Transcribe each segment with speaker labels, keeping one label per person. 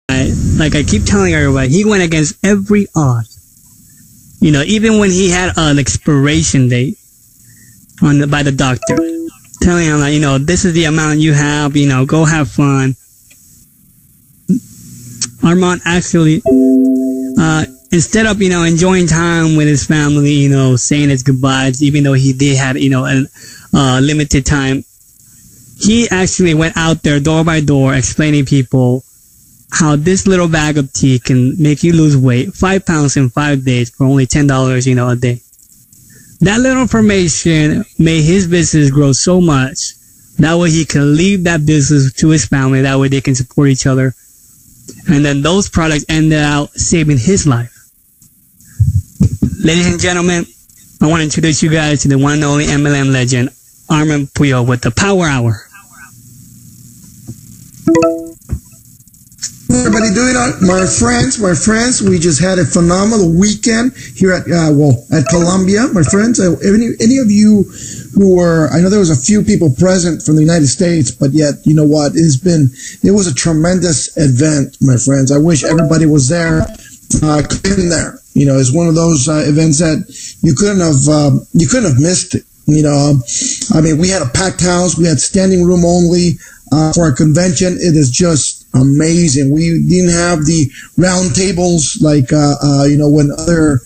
Speaker 1: like I keep telling everybody, he went against every odds. You know, even when he had an expiration date by the doctor, telling him, like, you know, this is the amount you have, you know, go have fun. Armand actually, instead of, you know, enjoying time with his family, you know, saying his goodbyes, even though he did have, you know, a limited time, he actually went out there door by door explaining people how this little bag of tea can make you lose weight 5 pounds in 5 days for only $10, you know, a day. That little information made his business grow so much. That way he can leave that business to his family. That way they can support each other. And then those products ended out saving his life. Ladies and gentlemen, I want to introduce you guys to the one and only MLM legend, Armand Puyolt, with the Power Hour.
Speaker 2: Everybody doing it? My friends, we just had a phenomenal weekend here at Columbia. My friends, any of you who were, I know there was a few people present from the United States, but yet, you know what, it was a tremendous event, my friends. I wish everybody was there, could have been there. You know, it's one of those events that you couldn't have missed it. You know, I mean, we had a packed house, we had standing room only, for our convention. It is just amazing. We didn't have the round tables like, you know, when other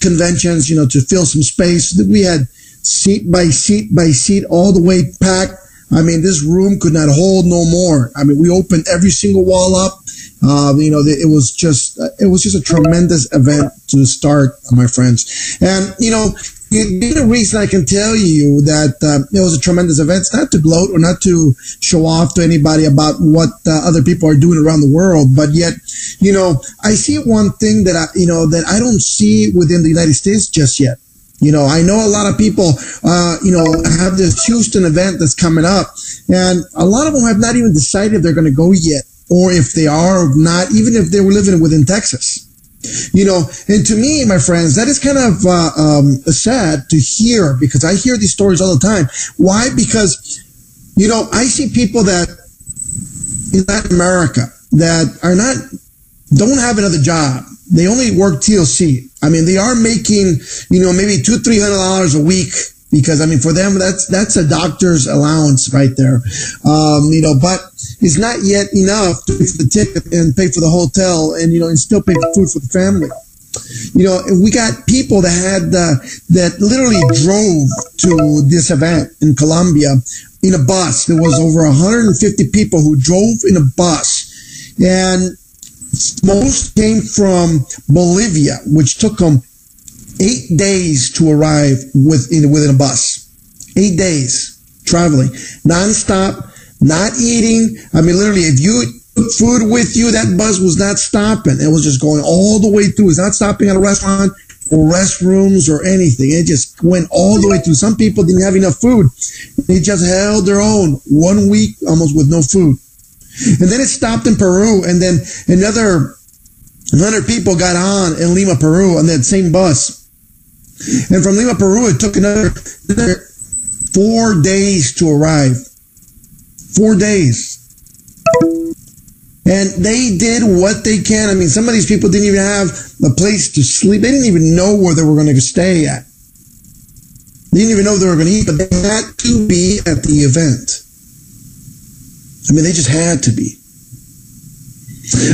Speaker 2: conventions, you know, to fill some space. We had seat by seat, all the way packed. I mean, this room could not hold no more. I mean, we opened every single wall up. You know, it was just a tremendous event to start, my friends. And, you know, the reason I can tell you that it was a tremendous event, it's not to gloat or not to show off to anybody about what other people are doing around the world, but yet, you know, I see one thing that I don't see within the United States just yet. You know, I know a lot of people, you know, have this Houston event that's coming up, and a lot of them have not even decided if they're going to go yet, or if they are or not, even if they were living within Texas. You know, and to me, my friends, that is kind of sad to hear, because I hear these stories all the time. Why? Because, you know, I see people that in Latin America that don't have another job. They only work TLC. I mean, they are making, you know, maybe $200-300 a week, because I mean, for them, that's a doctor's allowance right there. You know, but it's not yet enough to pay for the ticket and pay for the hotel and, you know, and still pay for food for the family. You know, we got people that had, that literally drove to this event in Colombia in a bus. There was over 150 people who drove in a bus, and most came from Bolivia, which took them 8 days to arrive within a bus. 8 days traveling, nonstop, not eating. I mean, literally, if you took food with you, that bus was not stopping. It was just going all the way through. It's not stopping at a restaurant or restrooms or anything. It just went all the way through. Some people didn't have enough food. They just held their own 1 week almost with no food. And then it stopped in Peru, and then another 100 people got on in Lima, Peru, on that same bus. And from Lima, Peru, it took another 4 days to arrive. 4 days. And they did what they can. I mean, some of these people didn't even have a place to sleep. They didn't even know where they were going to stay at. They didn't even know they were going to eat, but they had to be at the event. I mean, they just had to be.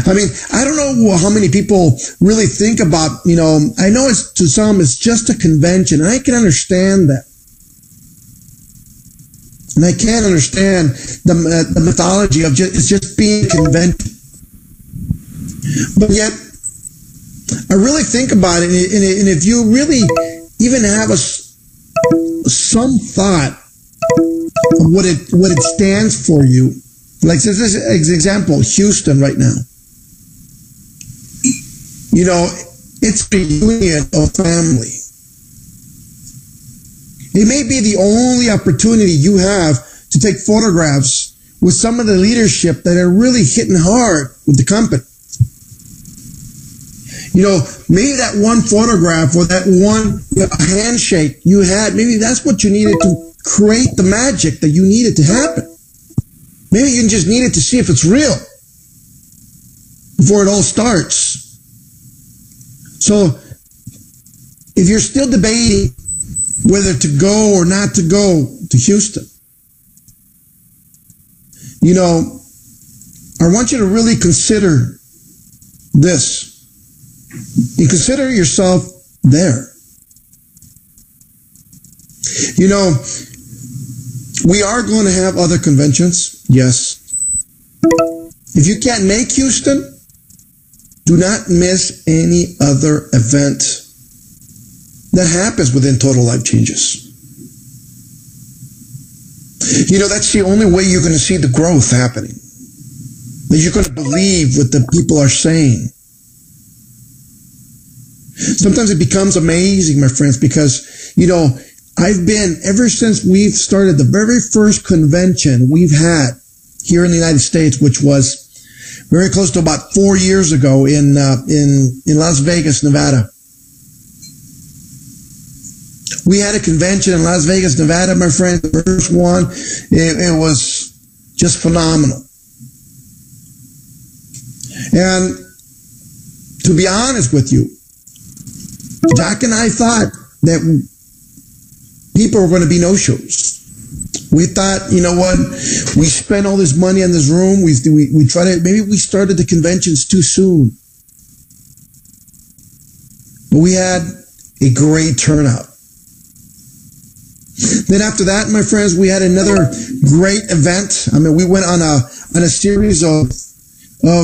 Speaker 2: I mean, I don't know how many people really think about, you know, I know to some it's just a convention, and I can understand that. And I can't understand the mythology of it's just being a convention. But yet, I really think about it, and if you really even have some thought of what it stands for you, like this is an example, Houston right now. You know, it's a reunion of family. It may be the only opportunity you have to take photographs with some of the leadership that are really hitting hard with the company. You know, maybe that one photograph or that one handshake you had, maybe that's what you needed to create the magic that you needed to happen. Maybe you just needed to see if it's real. before it all starts. So if you're still debating whether to go or not to go to Houston, you know, I want you to really consider this. You consider yourself there. You know, we are going to have other conventions, yes. If you can't make Houston, do not miss any other event that happens within Total Life Changes. You know, that's the only way you're going to see the growth happening. That you're going to believe what the people are saying. Sometimes it becomes amazing, my friends, because, you know, I've been, ever since we've started the very first convention we've had here in the United States, which was very close to about 4 years ago in Las Vegas, Nevada. We had a convention in Las Vegas, Nevada, my friend, the first one. It was just phenomenal. And to be honest with you, Jack and I thought that people were going to be no-shows. We thought, you know what, we spent all this money on this room. We tried to, maybe we started the conventions too soon. But we had a great turnout. Then after that, my friends, we had another great event. I mean, we went on a series of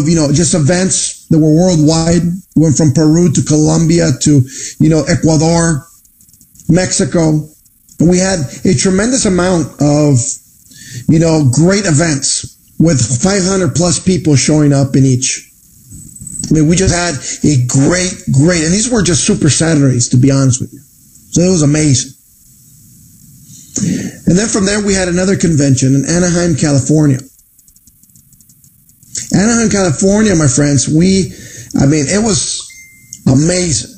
Speaker 2: you know, just events that were worldwide. We went from Peru to Colombia to, you know, Ecuador, Mexico. And we had a tremendous amount of, you know, great events with 500 plus people showing up in each. I mean, we just had a great, and these were just super Saturdays, to be honest with you. So it was amazing. And then from there, we had another convention in Anaheim, California. Anaheim, California, my friends, I mean, it was amazing.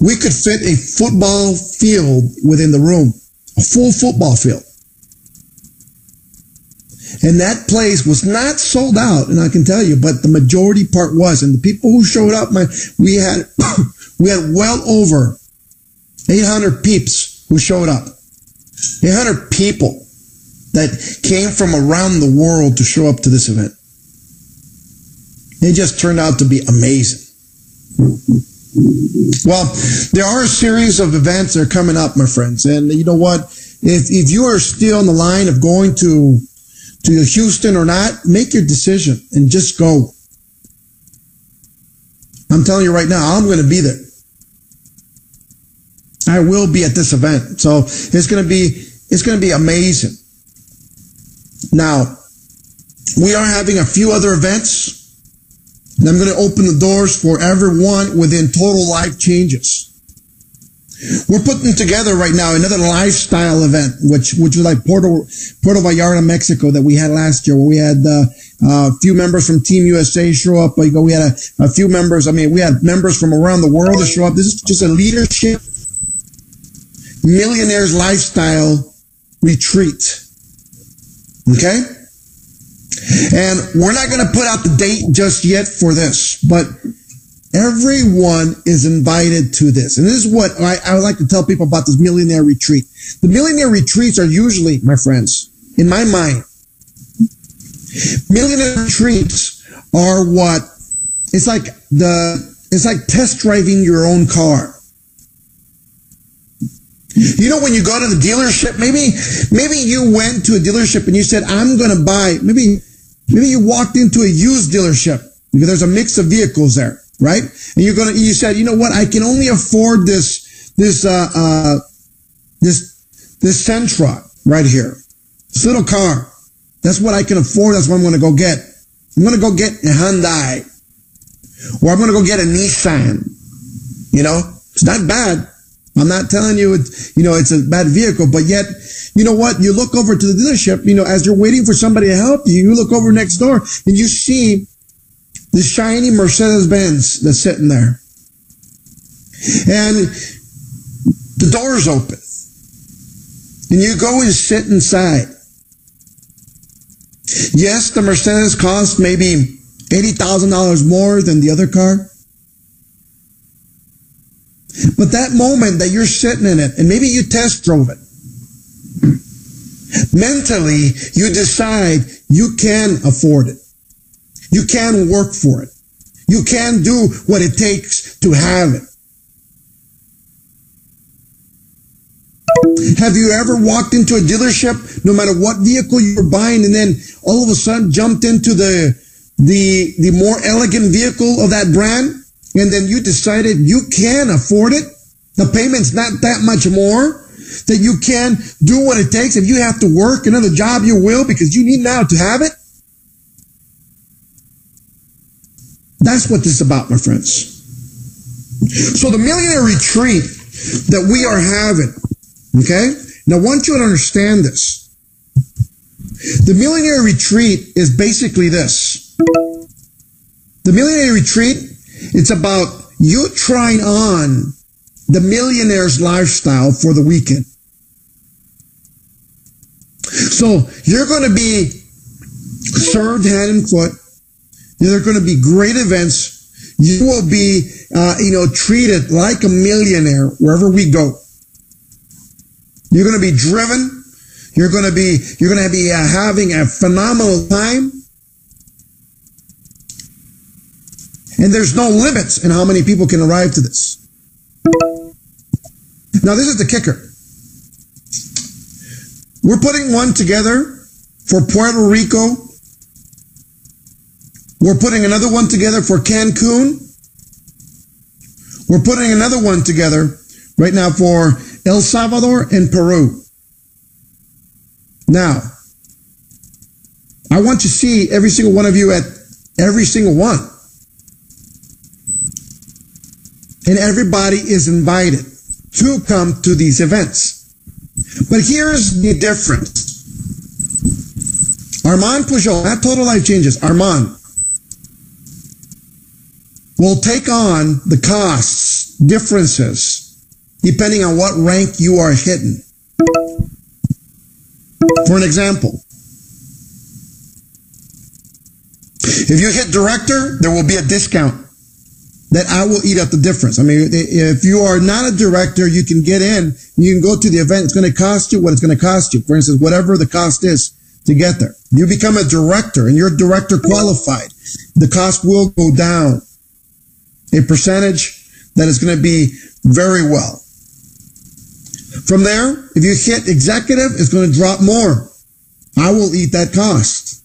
Speaker 2: We could fit a football field within the room, a full football field. And that place was not sold out, and I can tell you, but the majority part was. And the people who showed up, we had well over 800 peeps who showed up. 800 people that came from around the world to show up to this event. It just turned out to be amazing. Well, there are a series of events that are coming up, my friends. And you know what? If you are still on the line of going to Houston or not, make your decision and just go. I'm telling you right now, I'm going to be there. I will be at this event. So it's going to be amazing. Now, we are having a few other events, and I'm going to open the doors for everyone within Total Life Changes. We're putting together right now another lifestyle event, which was like Puerto Vallarta, Mexico, that we had last year, where we had a few members from Team USA show up. We had a few members. I mean, we had members from around the world to show up. This is just a leadership millionaires lifestyle retreat. Okay? And we're not going to put out the date just yet for this, but everyone is invited to this. And this is what I would like to tell people about this millionaire retreat. The millionaire retreats are usually, my friends, in my mind, millionaire retreats are what, it's like test driving your own car. You know, when you go to the dealership, maybe you went to a dealership and you said, I'm going to buy, maybe you walked into a used dealership because there's a mix of vehicles there, right? And you said, you know what? I can only afford this Sentra right here. This little car. That's what I can afford. That's what I'm going to go get. I'm going to go get a Hyundai, or I'm going to go get a Nissan. You know, it's not bad. I'm not telling you it's a bad vehicle, but yet, you know what? You look over to the dealership, you know, as you're waiting for somebody to help you, you look over next door and you see the shiny Mercedes-Benz that's sitting there. And the door's open. And you go and sit inside. Yes, the Mercedes costs maybe $80,000 more than the other car. But that moment that you're sitting in it, and maybe you test drove it, mentally you decide you can afford it. You can work for it. You can do what it takes to have it. Have you ever walked into a dealership, no matter what vehicle you were buying, and then all of a sudden jumped into the more elegant vehicle of that brand, and then you decided you can afford it? The payment's not that much more, that you can do what it takes. If you have to work another job, you will, because you need now to have it. That's what this is about, my friends. So the millionaire retreat that we are having, okay? Now I want you to understand this. The millionaire retreat is basically this. The millionaire retreat, it's about you trying on the millionaire's lifestyle for the weekend. So you're going to be served hand and foot. There are going to be great events. You will be, treated like a millionaire wherever we go. You're going to be driven. You're going to be having a phenomenal time. And there's no limits in how many people can arrive to this. Now, this is the kicker. We're putting one together for Puerto Rico. We're putting another one together for Cancun. We're putting another one together right now for El Salvador and Peru. Now, I want to see every single one of you at every single one. And everybody is invited to come to these events. But here's the difference. Armand Puyolt, not Total Life Changes, Armand will take on the costs, differences, depending on what rank you are hitting. For an example, if you hit director, there will be a discount that I will eat up the difference. I mean, if you are not a director, you can get in, you can go to the event. It's going to cost you what it's going to cost you. For instance, whatever the cost is to get there. You become a director and you're director qualified. The cost will go down a percentage that is going to be very well. From there, if you hit executive, it's going to drop more. I will eat that cost.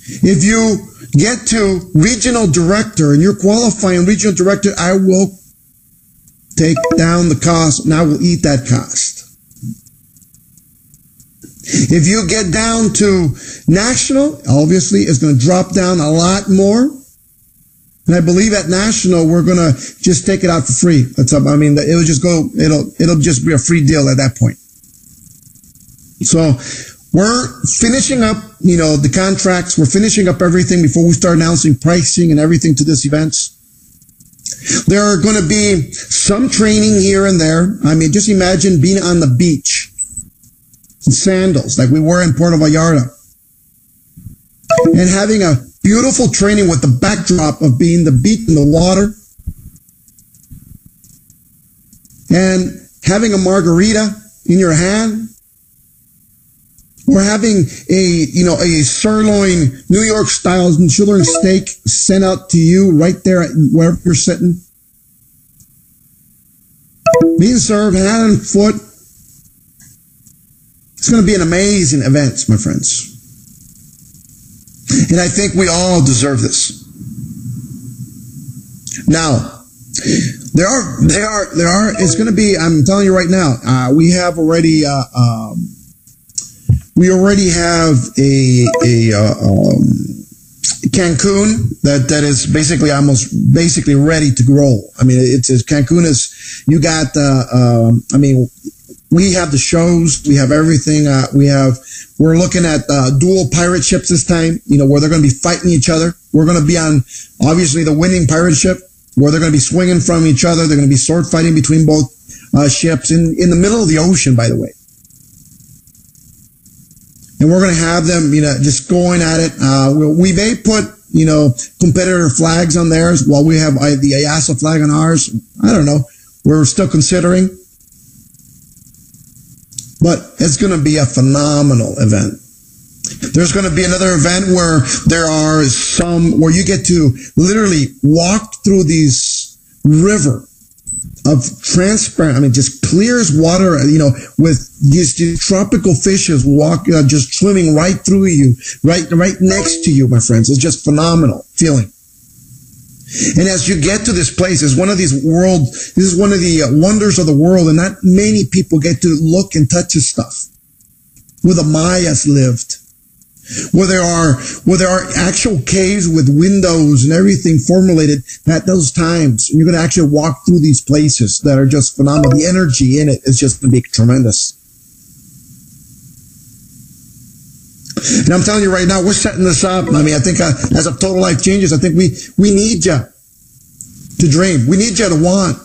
Speaker 2: If you get to regional director and you're qualifying regional director, I will take down the cost and I will eat that cost. If you get down to national, obviously it's going to drop down a lot more. And I believe at national, we're going to just take it out for free. It'll just be a free deal at that point. So we're finishing up, the contracts. We're finishing up everything before we start announcing pricing and everything to this events. There are going to be some training here and there. I mean, just imagine being on the beach in sandals like we were in Puerto Vallarta and having a beautiful training with the backdrop of being the beach and the water and having a margarita in your hand. Or having a sirloin, New York style sirloin steak sent out to you right there at wherever you're sitting. Being served hand and foot. It's going to be an amazing event, my friends. And I think we all deserve this. Now, it's going to be, I'm telling you right now, we already have a Cancun that is basically ready to grow. I mean, Cancun is, you got, we have the shows, we have everything, we're looking at, dual pirate ships this time, where they're going to be fighting each other. We're going to be on, obviously, the winning pirate ship, where they're going to be swinging from each other. They're going to be sword fighting between both, ships in the middle of the ocean, by the way. And we're going to have them, just going at it. We may put competitor flags on theirs while we have the IASO flag on ours. I don't know. We're still considering. But it's going to be a phenomenal event. There's going to be another event where where you get to literally walk through these river of transparent, just clear as water, with these tropical fishes just swimming right through you, right next to you, my friends. It's just phenomenal feeling. And as you get to this place, this is one of the wonders of the world, and not many people get to look and touch this stuff where the Mayas lived, where there are actual caves with windows and everything formulated at those times. And you're going to actually walk through these places that are just phenomenal. The energy in it is just going to be tremendous. And I'm telling you right now, we're setting this up. I think as a Total Life Changes, I think we need you to dream. We need you to want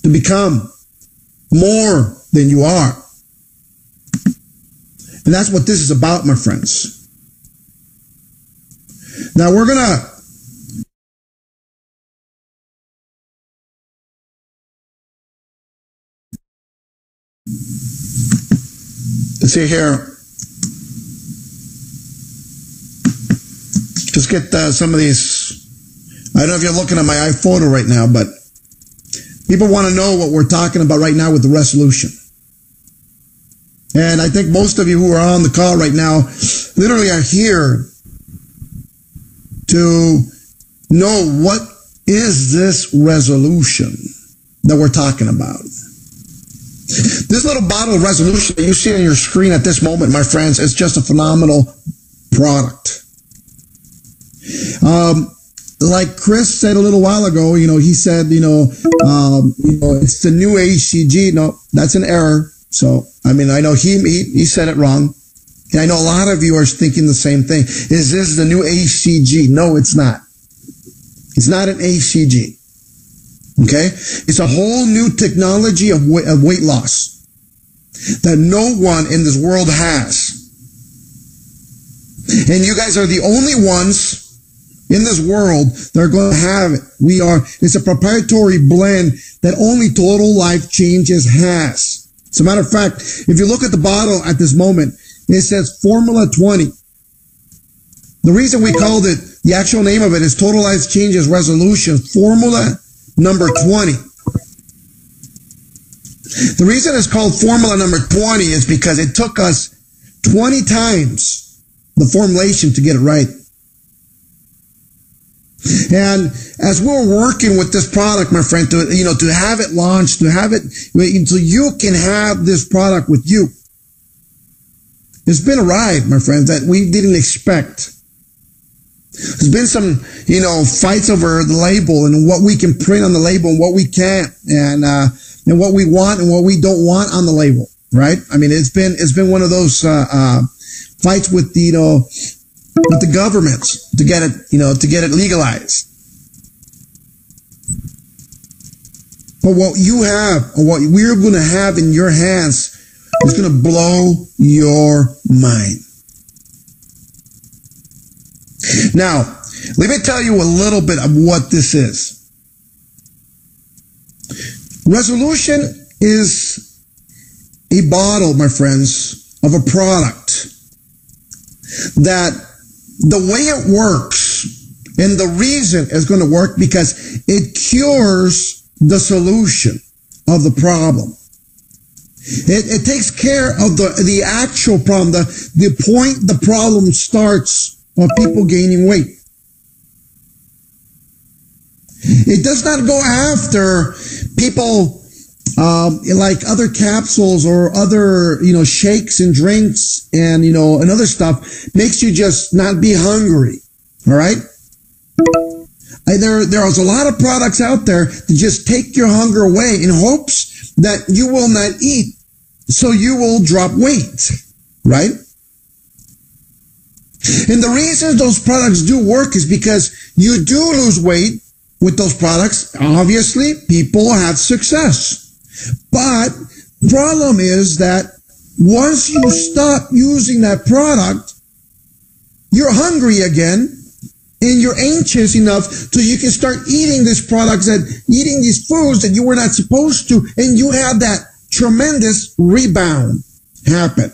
Speaker 2: to become more than you are. And that's what this is about, my friends. Now we're going to let's see here. Just get some of these. I don't know if you're looking at my iPhoto right now, but people want to know what we're talking about right now with the resolution. And I think most of you who are on the call right now literally are here to know what is this resolution that we're talking about. This little bottle of resolution that you see on your screen at this moment, my friends, is just a phenomenal product. Like Chris said a little while ago, he said, it's the new HCG. No, that's an error. So, I know he said it wrong. And I know a lot of you are thinking the same thing. Is this the new HCG? No, it's not. It's not an HCG. Okay? It's a whole new technology of weight loss that no one in this world has. And you guys are the only ones in this world that are going to have it. It's a proprietary blend that only Total Life Changes has. As a matter of fact, if you look at the bottle at this moment, it says Formula 20. The reason we called it, the actual name of it is Total Life Changes Resolution Formula number 20. The reason it's called Formula number 20 is because it took us 20 times the formulation to get it right. And as we're working with this product, my friend, to have it launched, to have it, so you can have this product with you. It's been a ride, my friends, that we didn't expect. There's been some, fights over the label and what we can print on the label and what we can't, and what we want and what we don't want on the label, right? It's been one of those fights with with the governments to get it legalized. But what you have, or what we're going to have in your hands, is going to blow your mind. Now, let me tell you a little bit of what this is. Resolution is a bottle, my friends, of a product that the way it works, and the reason it's going to work, because it cures the solution of the problem. It takes care of the actual problem, the point the problem starts of people gaining weight. It does not go after people like other capsules or other shakes and drinks and and other stuff. Makes you just not be hungry. All right. There's a lot of products out there that just take your hunger away in hopes that you will not eat, so you will drop weight, right? And the reason those products do work is because you do lose weight with those products. Obviously, people have success. But the problem is that once you stop using that product, you're hungry again, and you're anxious enough so you can start eating these products and eating these foods that you were not supposed to, and you have that tremendous rebound happen.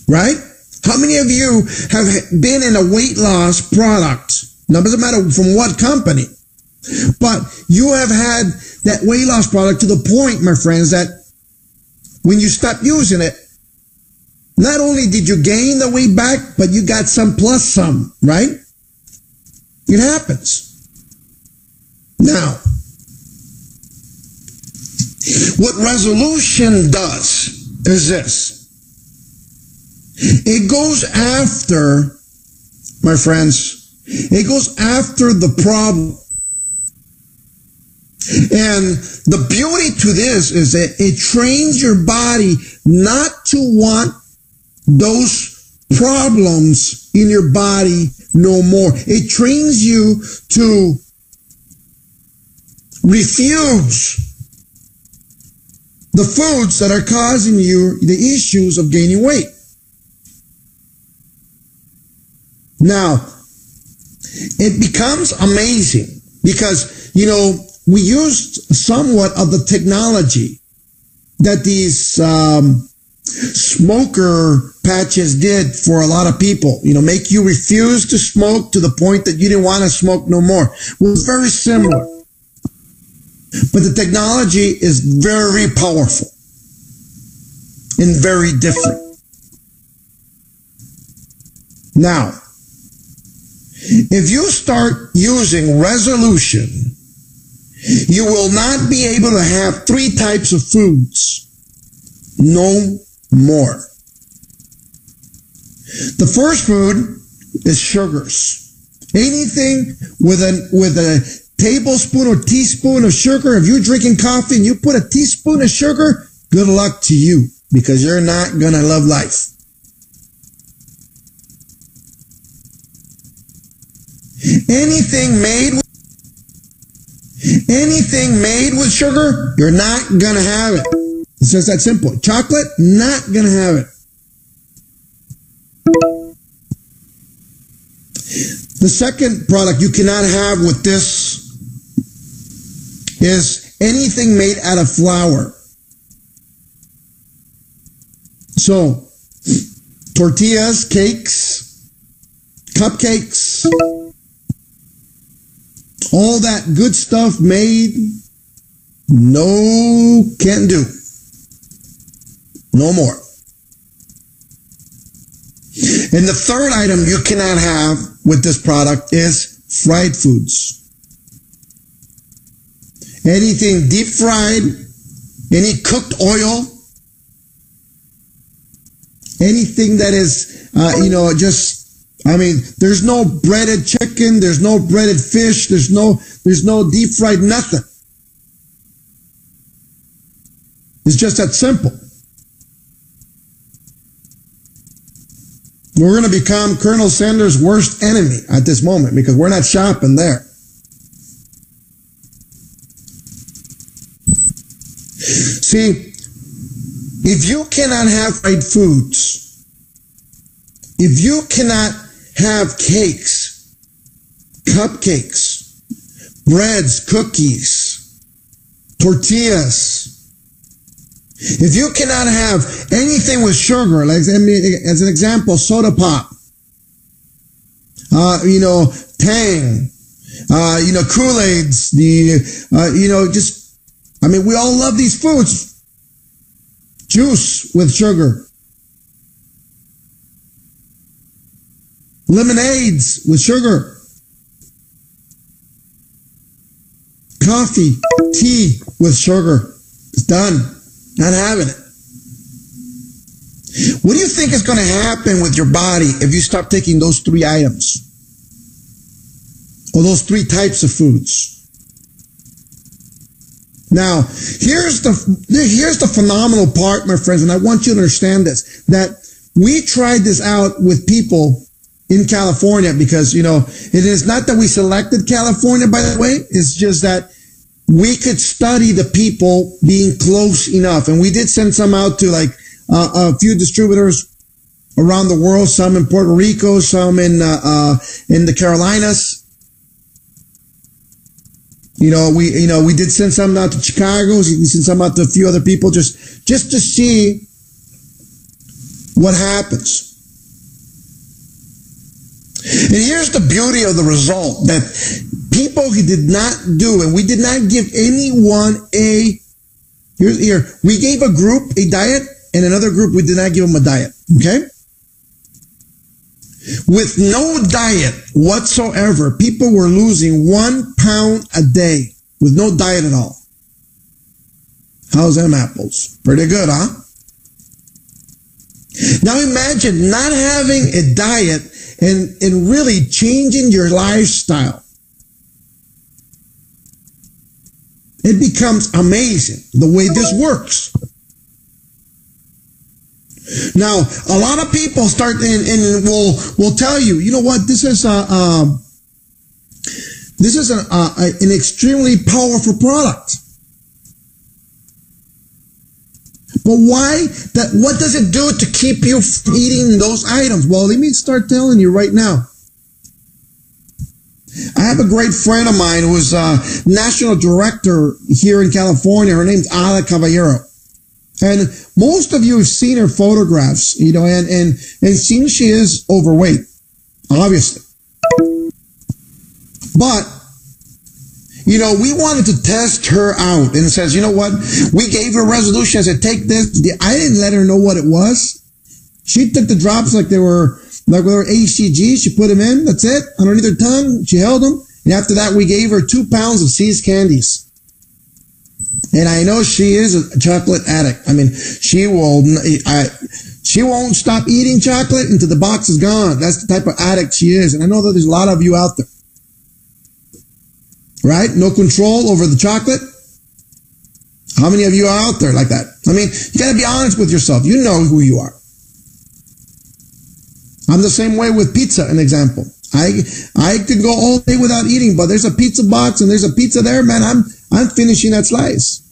Speaker 2: Right? How many of you have been in a weight loss product? Now, it doesn't matter from what company, but you have had that weight loss product to the point, my friends, that when you stop using it, not only did you gain the weight back, but you got some plus some, right? It happens. Now, what resolution does is this. It goes after, my friends, it goes after the problem. And the beauty to this is that it trains your body not to want those problems in your body no more. It trains you to refuse the foods that are causing you the issues of gaining weight. Now, it becomes amazing because, we used somewhat of the technology that these smoker patches did for a lot of people, make you refuse to smoke to the point that you didn't want to smoke no more. It was very similar. But the technology is very powerful and very different. Now, if you start using resolution, you will not be able to have 3 types of foods. No more. The first food is sugars. Anything with a tablespoon or teaspoon of sugar. If you're drinking coffee and you put a teaspoon of sugar, good luck to you, because you're not going to love life. Anything made with sugar, you're not going to have it. It's just that simple. Chocolate, not going to have it. The second product you cannot have with this is anything made out of flour. So, tortillas, cakes, cupcakes, all that good stuff made, no, can't do. No more. And the third item you cannot have with this product is fried foods. Anything deep fried, any cooked oil, anything that is, there's no breaded chicken, there's no breaded fish, there's no deep fried nothing. It's just that simple. We're going to become Colonel Sanders' worst enemy at this moment because we're not shopping there. See, if you cannot have fried foods, if you cannot have cakes, cupcakes, breads, cookies, tortillas, if you cannot have anything with sugar, like as an example, soda pop, Tang, Kool-Aids, we all love these foods. Juice with sugar. Lemonades with sugar. Coffee, tea with sugar. It's done. Not having it. What do you think is going to happen with your body if you stop taking those 3 items? Or those 3 types of foods? Now, here's the phenomenal part, my friends, and I want you to understand this, that we tried this out with people in California because, it is not that we selected California, by the way. It's just that we could study the people being close enough. And we did send some out to a few distributors around the world, some in Puerto Rico, some in the Carolinas. We did send some out to Chicago. We sent some out to a few other people just to see what happens. And here's the beauty of the result, that people who did not do, and we did not give anyone we gave a group a diet, and another group we did not give them a diet, okay? With no diet whatsoever, people were losing 1 pound a day with no diet at all. How's them apples? Pretty good, huh? Now imagine not having a diet and really changing your lifestyle. It becomes amazing the way this works. Now, a lot of people start and will tell you, you know what, this is an extremely powerful product. But why? What does it do to keep you from eating those items? Well, let me start telling you right now. I have a great friend of mine who's a national director here in California. Her name's Ada Caballero. And most of you have seen her photographs, and seen she is overweight, obviously. But, we wanted to test her out, and it says, you know what? We gave her a resolution. I said, take this. I didn't let her know what it was. She took the drops like they were ACG. She put them in. That's it. Underneath her tongue. She held them. And after that, we gave her 2 pounds of See's candies. And I know she is a chocolate addict. I mean, she won't stop eating chocolate until the box is gone. That's the type of addict she is. And I know that there's a lot of you out there. Right? No control over the chocolate. How many of you are out there like that? I mean, you got to be honest with yourself. You know who you are. I'm the same way with pizza, an example. I could go all day without eating, but there's a pizza box and there's a pizza there, man. I'm finishing that slice.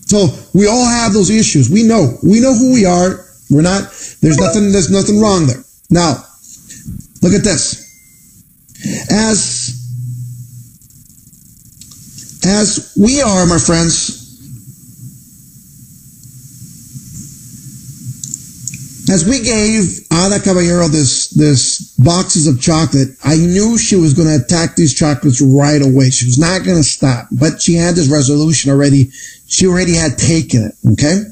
Speaker 2: So we all have those issues. We know who we are. There's nothing wrong there. Now, look at this. As we are, my friends, as we gave Ada Caballero this boxes of chocolate, I knew she was going to attack these chocolates right away. She was not going to stop, but she had this resolution already. She already had taken it, okay?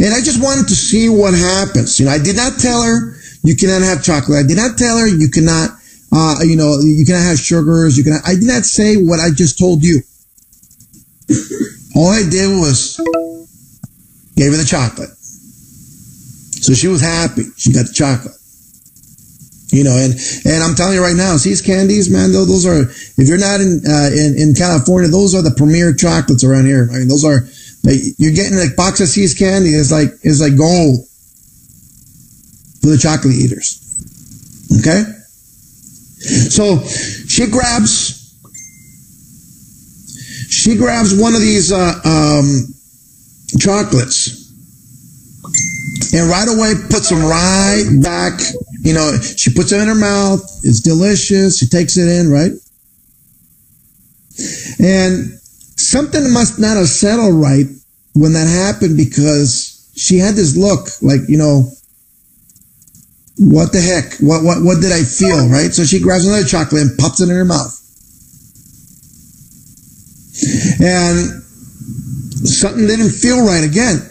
Speaker 2: And I just wanted to see what happens. I did not tell her you cannot have chocolate. I did not tell her you cannot, you cannot have sugars. I did not say what I just told you. All I did was gave her the chocolate. So she was happy. She got the chocolate. And I'm telling you right now, See's candies, man, those are, if you're not in California, those are the premier chocolates around here. I mean, those are, you're getting a box of See's candy is like gold for the chocolate eaters. Okay? So she grabs one of these chocolates and right away puts them right back. She puts it in her mouth. It's delicious. She takes it in, right? And something must not have settled right when that happened, because she had this look like, what the heck? What did I feel, right? So she grabs another chocolate and pops it in her mouth. And something didn't feel right again.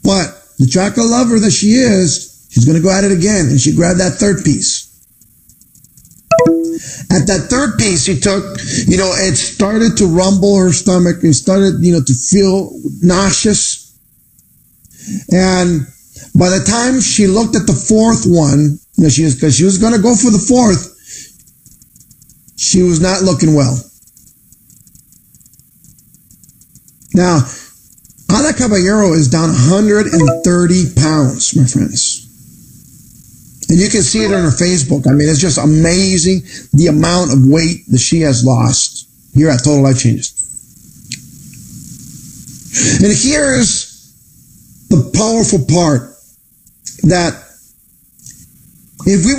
Speaker 2: But the chocolate lover that she is, she's going to go at it again. And she grabbed that third piece. At that third piece she took, it started to rumble her stomach. It started, to feel nauseous. And by the time she looked at the fourth one, because she was going to go for the fourth, she was not looking well. Now, Ada Caballero is down 130 pounds, my friends. And you can see it on her Facebook. I mean, it's just amazing the amount of weight that she has lost here at Total Life Changes. And here's the powerful part that if we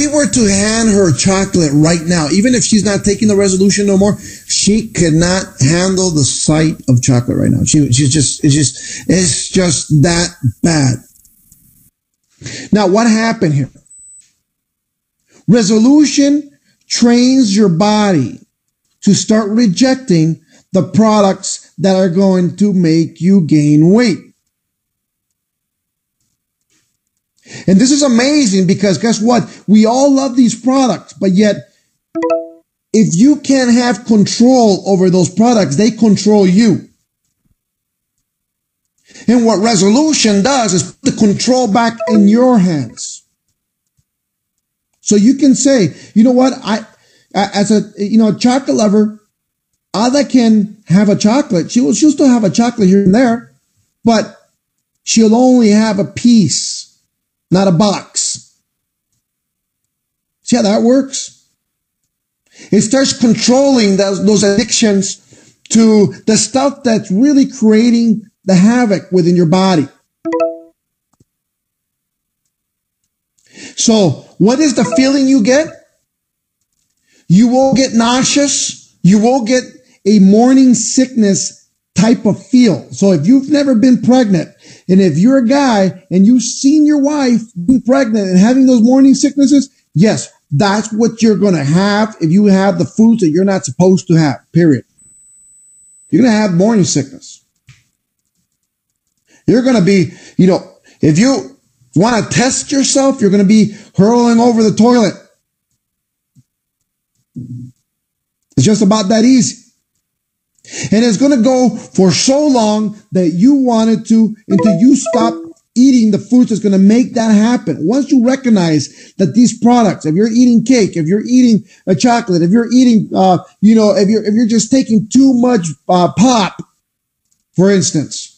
Speaker 2: were to hand her chocolate right now, even if she's not taking the resolution no more, she could not handle the sight of chocolate right now. It's just that bad. Now, what happened here? Resolution trains your body to start rejecting the products that are going to make you gain weight. And this is amazing because guess what? We all love these products, but yet if you can't have control over those products, they control you. And what resolution does is put the control back in your hands. So you can say, you know what? As a chocolate lover, Ada can have a chocolate. She'll still have a chocolate here and there, but she'll only have a piece, not a box. See how that works? It starts controlling those addictions to the stuff that's really creating the havoc within your body. So what is the feeling you get? You will get nauseous. You will get a morning sickness type of feel. So if you've never been pregnant, and if you're a guy and you've seen your wife be pregnant and having those morning sicknesses, yes, that's what you're going to have if you have the foods that you're not supposed to have, period. You're going to have morning sickness. You're going to be, if you want to test yourself, you're going to be hurling over the toilet. It's just about that easy. And it's going to go for so long that you wanted to until you stop eating the foods that's going to make that happen. Once you recognize that these products, if you're eating cake, if you're eating a chocolate, if you're eating, if you're just taking too much pop, for instance,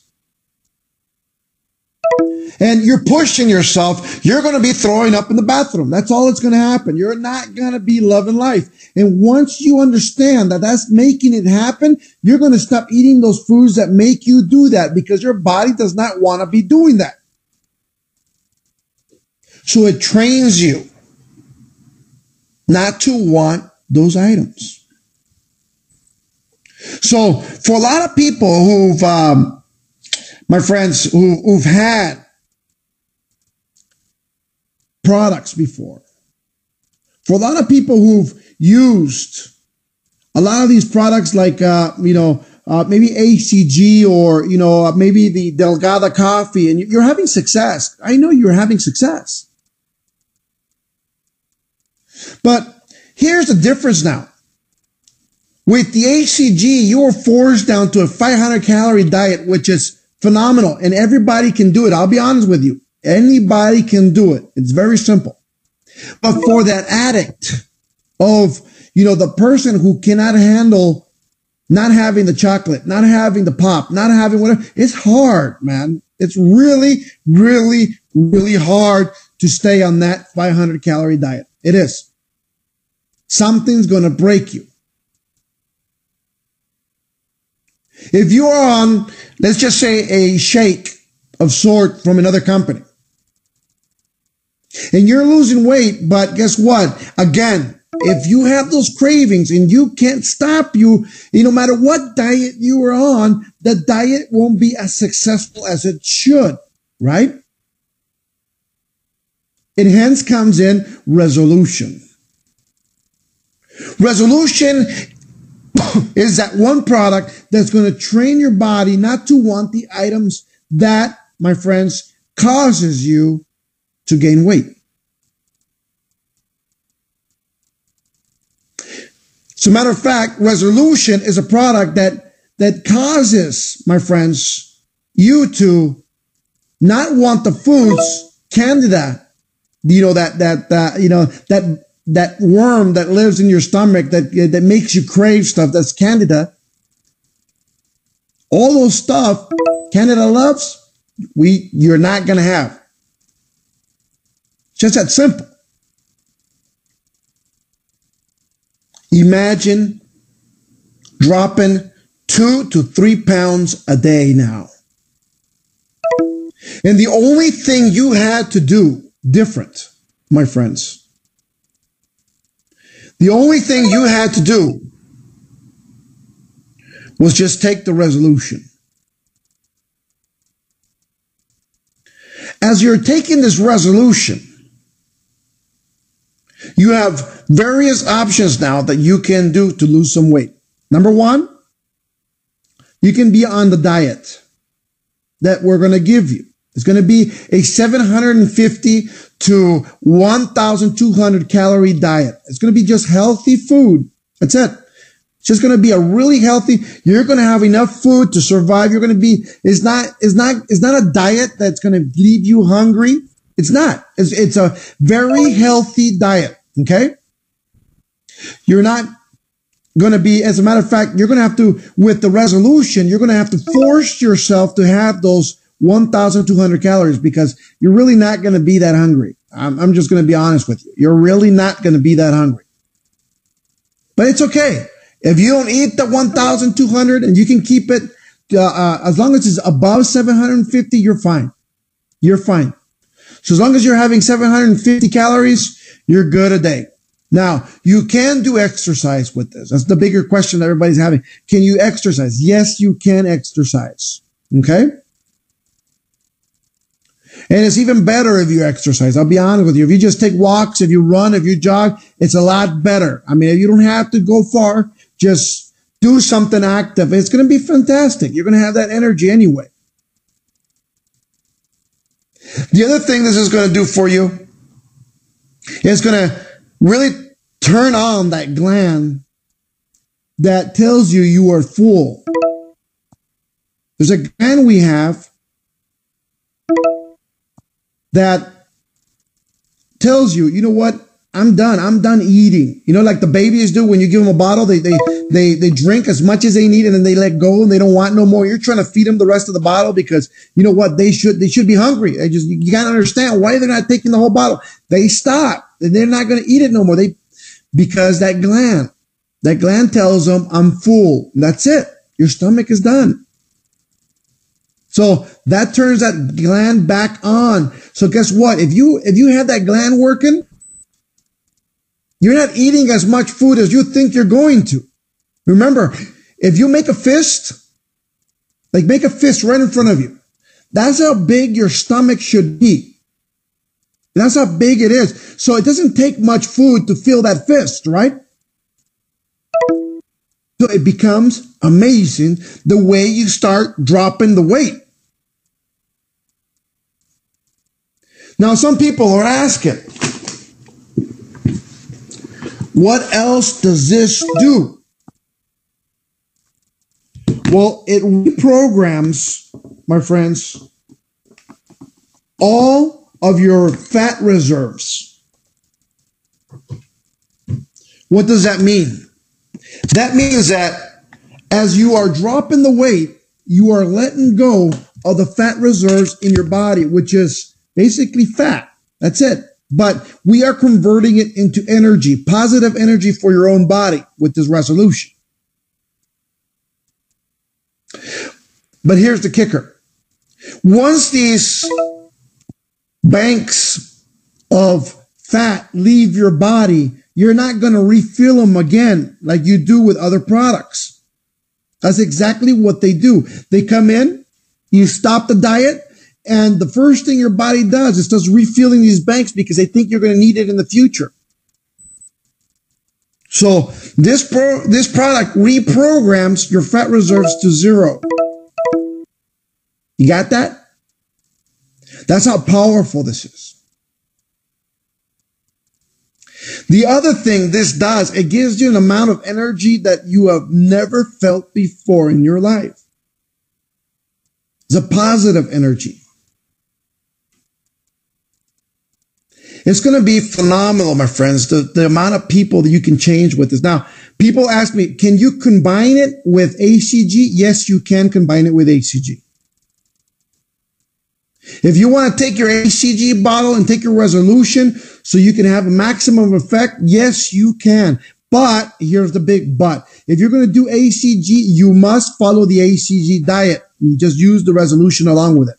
Speaker 2: and you're pushing yourself, you're going to be throwing up in the bathroom. That's all that's going to happen. You're not going to be loving life. And once you understand that that's making it happen, you're going to stop eating those foods that make you do that because your body does not want to be doing that. So it trains you not to want those items. So for a lot of people who've, my friends, who've had products before, for a lot of people who've used a lot of these products like, maybe ACG or, maybe the Delgada coffee, and you're having success. I know you're having success. But here's the difference now. With the ACG, you are forced down to a 500 calorie diet, which is phenomenal, and everybody can do it. I'll be honest with you. Anybody can do it. It's very simple. But for that addict of, the person who cannot handle not having the chocolate, not having the pop, not having whatever, it's hard, man. It's really, really, really hard to stay on that 500 calorie diet. It is. Something's going to break you. If you are on, let's just say, a shake of sort from another company, and you're losing weight, but guess what? Again, if you have those cravings and you can't stop you, no matter what diet you are on, the diet won't be as successful as it should, right? And hence comes in resolution. Resolution is that one product that's going to train your body not to want the items that, my friends, causes you to gain weight. As a matter of fact, resolution is a product that causes, my friends, you to not want the foods, candida, that worm that lives in your stomach that makes you crave stuff, that's candida. All those stuff candida loves, you're not going to have. Just that simple. Imagine dropping 2 to 3 pounds a day now. And the only thing you had to do different, my friends, the only thing you had to do was just take the resolution. As you're taking this resolution, you have various options now that you can do to lose some weight. Number one, you can be on the diet that we're going to give you. It's going to be a 750 to 1,200 calorie diet. It's going to be just healthy food. That's it. It's just going to be a really healthy. You're going to have enough food to survive. You're going to be. It's not a diet that's going to leave you hungry. It's not. It's a very healthy diet. Okay. You're not going to be. As a matter of fact, you're going to have to, with the resolution, you're going to have to force yourself to have those 1,200 calories because you're really not going to be that hungry. I'm just going to be honest with you. You're really not going to be that hungry. But it's okay. If you don't eat the 1,200 and you can keep it, as long as it's above 750, you're fine. You're fine. So as long as you're having 750 calories, you're good a day. Now, you can do exercise with this. That's the bigger question that everybody's having. Can you exercise? Yes, you can exercise. Okay? And it's even better if you exercise. I'll be honest with you. If you just take walks, if you run, if you jog, it's a lot better. I mean, you don't have to go far. Just do something active. It's going to be fantastic. You're going to have that energy anyway. The other thing this is going to do for you is going to really turn on that gland that tells you you are full. There's a gland we have that tells you, you know what? I'm done. I'm done eating. You know, like the babies do when you give them a bottle, they drink as much as they need and then they let go and they don't want no more. You're trying to feed them the rest of the bottle because you know what? They should be hungry. You gotta understand why they're not taking the whole bottle. They stop and they're not going to eat it no more. Because that gland tells them I'm full. That's it. Your stomach is done. So that turns that gland back on. So guess what? If you have that gland working, you're not eating as much food as you think you're going to. Remember, if you make a fist, like make a fist right in front of you, that's how big your stomach should be. That's how big it is. So it doesn't take much food to fill that fist, right? So it becomes amazing the way you start dropping the weight. Now, some people are asking, what else does this do? Well, it reprograms, my friends, all of your fat reserves. What does that mean? That means that as you are dropping the weight, you are letting go of the fat reserves in your body, which is basically fat. That's it. But we are converting it into energy, positive energy for your own body with this resolution. But here's the kicker. Once these banks of fat leave your body, you're not going to refill them again like you do with other products. That's exactly what they do. They come in, you stop the diet, and the first thing your body does is starts refilling these banks because they think you're going to need it in the future. So this product reprograms your fat reserves to zero. You got that? That's how powerful this is. The other thing this does, it gives you an amount of energy that you have never felt before in your life. It's a positive energy. It's going to be phenomenal, my friends, the amount of people that you can change with this. Now, people ask me, can you combine it with ACG? Yes, you can combine it with ACG. If you want to take your ACG bottle and take your resolution so you can have a maximum effect, yes, you can. But here's the big but. if you're going to do ACG, you must follow the ACG diet. You just use the resolution along with it.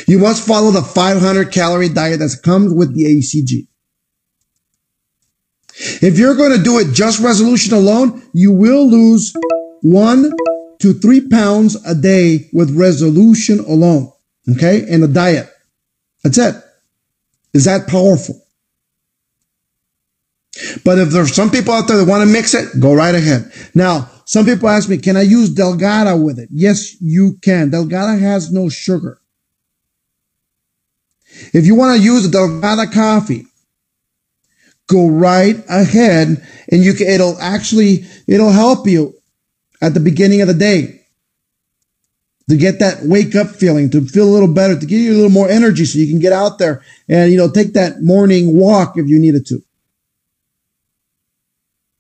Speaker 2: You must follow the 500 calorie diet that comes with the ACG. If you're going to do it just resolution alone, you will lose 1 to 3 pounds a day with resolution alone. Okay. And a diet. That's it. Is that powerful? But if there's some people out there that want to mix it, go right ahead. Now, some people ask me, can I use Delgada with it? Yes, you can. Delgada has no sugar. If you want to use the Delgada coffee, go right ahead, and it'll help you at the beginning of the day to get that wake up feeling, to feel a little better, to give you a little more energy so you can get out there and, take that morning walk if you needed to.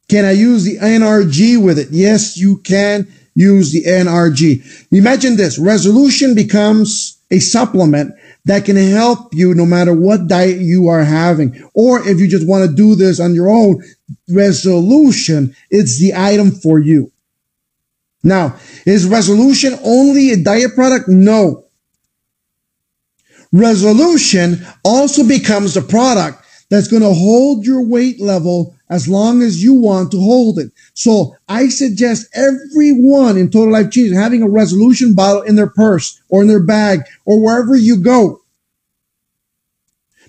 Speaker 2: Can I use the NRG with it? Yes, you can use the NRG. Imagine this. Resolution becomes a supplement that can help you no matter what diet you are having. Or if you just want to do this on your own, resolution, it's the item for you. Now, is resolution only a diet product? No. Resolution also becomes the product that's going to hold your weight level as long as you want to hold it. So I suggest everyone in Total Life Change having a resolution bottle in their purse or in their bag or wherever you go.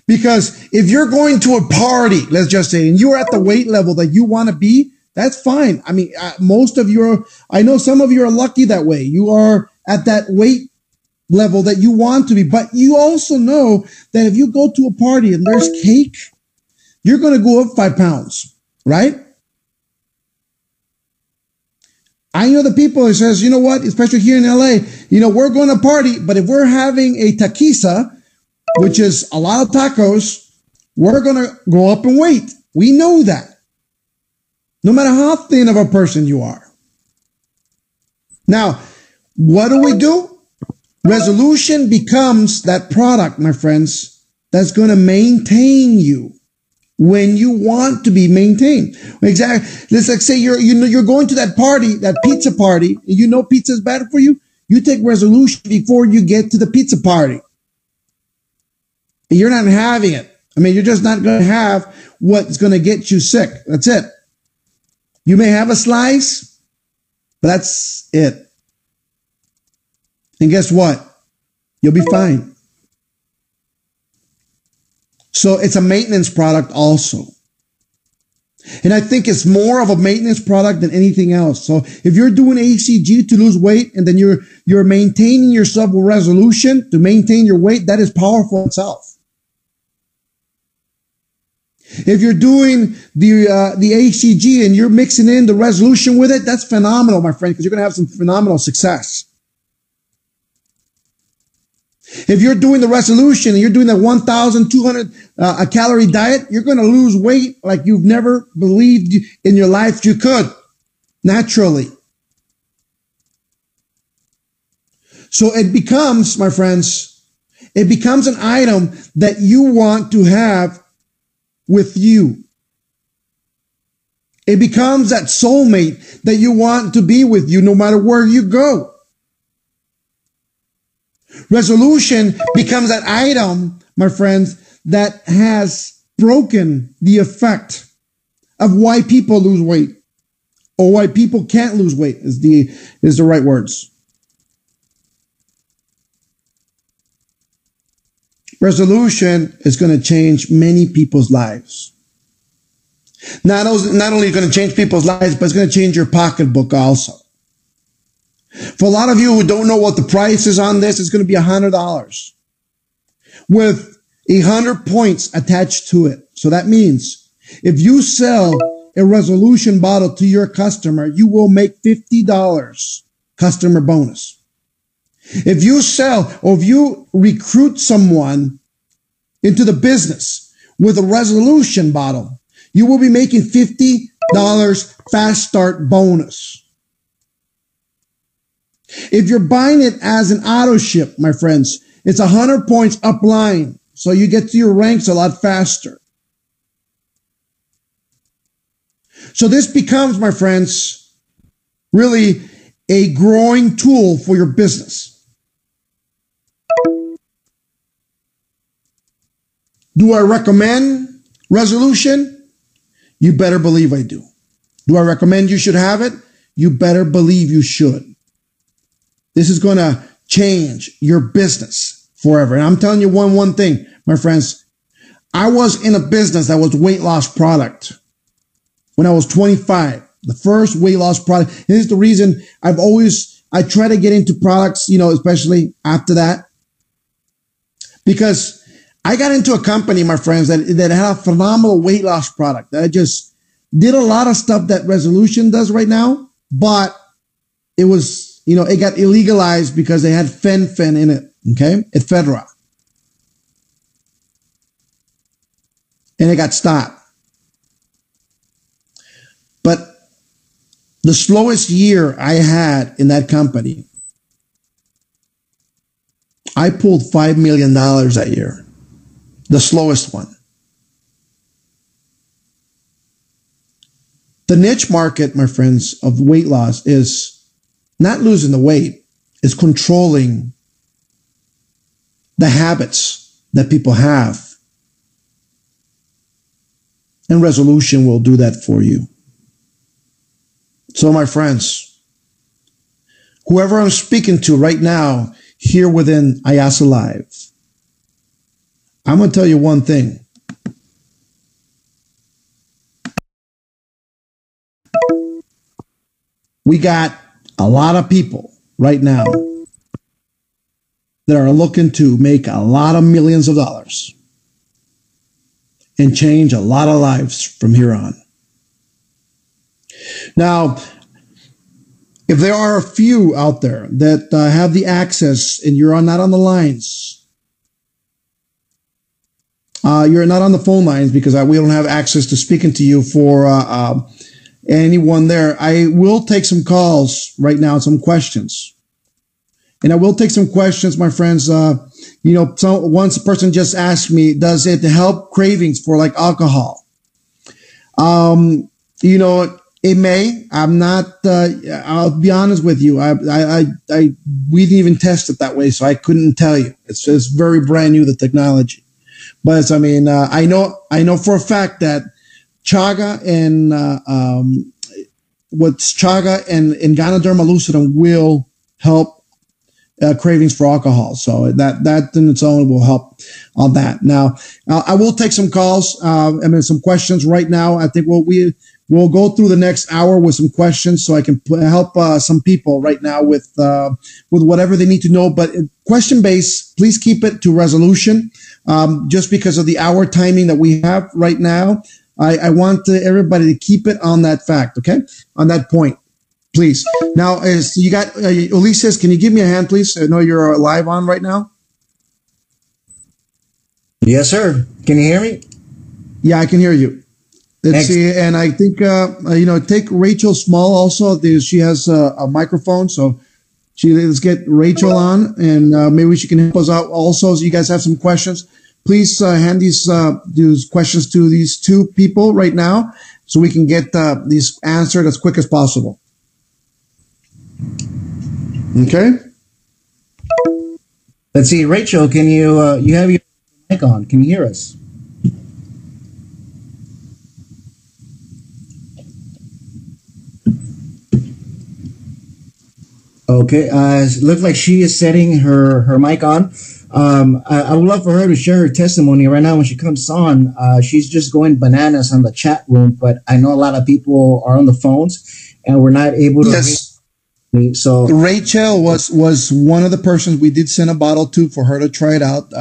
Speaker 2: Because if you're going to a party, let's just say, and you're at the weight level that you want to be, that's fine. I mean, I know some of you are lucky that way. You are at that weight level that you want to be, but you also know that if you go to a party and there's cake, you're going to go up 5 pounds, right? I know the people that says, you know what, especially here in LA, we're going to party, but if we're having a taquiza, which is a lot of tacos, we're going to go up in weight. We know that. No matter how thin of a person you are. Now, what do? Resolution becomes that product, my friends, that's going to maintain you when you want to be maintained. Exactly. Let's like say you're going to that party, that pizza party, and you know pizza is bad for you. You take resolution before you get to the pizza party. And you're not having it. I mean, you're just not going to have what's going to get you sick. That's it. You may have a slice, but that's it. And guess what? You'll be fine. So it's a maintenance product also. And I think it's more of a maintenance product than anything else. So if you're doing ACG to lose weight and then you're maintaining yourself with resolution to maintain your weight, that is powerful itself. If you're doing the ACG and you're mixing in the resolution with it, that's phenomenal, my friend, because you're going to have some phenomenal success. If you're doing the resolution and you're doing the 1,200 calorie diet, you're going to lose weight like you've never believed in your life you could, naturally. So it becomes, my friends, it becomes an item that you want to have with you. It becomes that soulmate that you want to be with you no matter where you go. Resolution becomes that item, my friends, that has broken the effect of why people lose weight, or why people can't lose weight is the right words. Resolution is going to change many people's lives. Not only going to change people's lives, but it's going to change your pocketbook also. For a lot of you who don't know what the price is on this, it's going to be $100 with 100 points attached to it. So that means if you sell a resolution bottle to your customer, you will make $50 customer bonus. If you sell or if you recruit someone into the business with a resolution bottle, you will be making $50 fast start bonus. If you're buying it as an auto ship, my friends, it's 100 points upline. So you get to your ranks a lot faster. So this becomes, my friends, really a growing tool for your business. Do I recommend resolution? You better believe I do. Do I recommend you should have it? You better believe you should. This is going to change your business forever. And I'm telling you one thing, my friends. I was in a business that was weight loss product when I was 25. The first weight loss product. And this is the reason I try to get into products, especially after that. Because I got into a company, my friends, that had a phenomenal weight loss product that just did a lot of stuff that Resolution does right now, but it was, it got illegalized because they had fen in it, okay, at Fedra. And it got stopped. But the slowest year I had in that company, I pulled $5 million that year. The slowest one. The niche market, my friends, of weight loss is not losing the weight, it's controlling the habits that people have. And Resolution will do that for you. So, my friends, whoever I'm speaking to right now here within IASO Live, I'm going to tell you one thing. We got a lot of people right now that are looking to make a lot of millions of dollars and change a lot of lives from here on. Now, if there are a few out there that have the access and you're not on the lines, you're not on the phone lines because we don't have access to speaking to you for anyone there, I will take some calls right now, some questions. And I will take some questions, my friends. Once a person just asked me, does it help cravings for like alcohol? It may. I'm not. I'll be honest with you. We didn't even test it that way, so I couldn't tell you. It's very brand new, the technology. But I know for a fact that chaga and chaga and Ganoderma lucidum will help cravings for alcohol. So that in its own will help on that. Now, I will take some calls. Some questions right now. I think we'll go through the next hour with some questions so I can help some people right now with whatever they need to know. But question based, please keep it to Resolution. Just because of the hour timing that we have right now, I want everybody to keep it on that fact, okay? On that point, please. Now, you got Ulises, can you give me a hand, please? I know you're live on right now.
Speaker 3: Yes, sir. Can you hear me?
Speaker 2: Yeah, I can hear you. Let's see, and I think take Rachel Small also. She has a microphone, so let's get Rachel on, and maybe she can help us out also. So you guys have some questions. Please hand these questions to these two people right now so we can get these answered as quick as possible. Okay?
Speaker 3: Let's see. Rachel, can you have your mic on? Can you hear us? Okay. It looks like she is setting her mic on. I would love for her to share her testimony right now when she comes on. She's just going bananas on the chat room, but I know a lot of people are on the phones and we're not able to.
Speaker 2: Yes.
Speaker 3: So
Speaker 2: Rachel was one of the persons we did send a bottle to for her to try it out.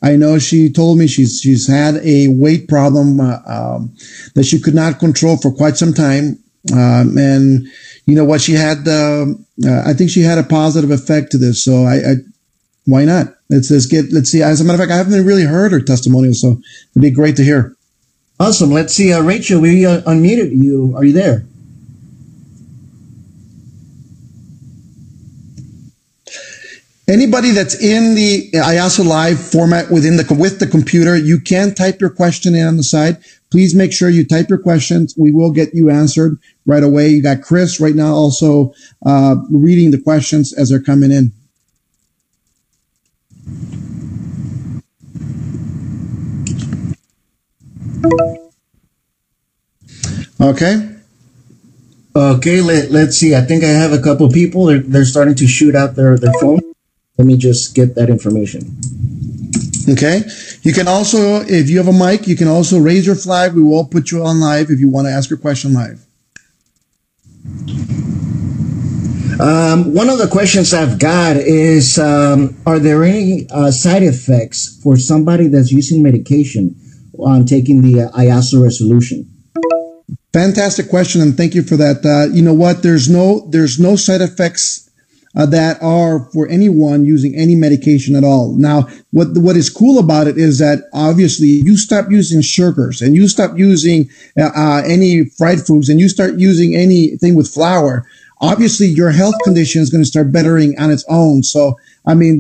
Speaker 2: I know she told me she's had a weight problem that she could not control for quite some time, and you know what, she had. I think she had a positive effect to this. So why not? Let's see. As a matter of fact, I haven't really heard her testimonial, so it'd be great to hear.
Speaker 3: Awesome. Let's see. Rachel, we unmuted you. Are you there?
Speaker 2: Anybody that's in the IASO Live format with the computer, you can type your question in on the side. please make sure you type your questions. We will get you answered right away. You got Chris right now also reading the questions as they're coming in. Okay.
Speaker 3: Okay, let's see. I think I have a couple people. They're starting to shoot out their phone. Let me just get that information.
Speaker 2: Okay. You can also, if you have a mic, you can also raise your flag. We will put you on live if you want to ask your question live.
Speaker 3: One of the questions I've got is, are there any side effects for somebody that's using medication on taking the IASO resolution?
Speaker 2: Fantastic question, and thank you for that. You know what? There's no side effects that are for anyone using any medication at all. Now, what is cool about it is that obviously you stop using sugars and you stop using any fried foods and you start using anything with flour. Obviously, your health condition is going to start bettering on its own. So, I mean,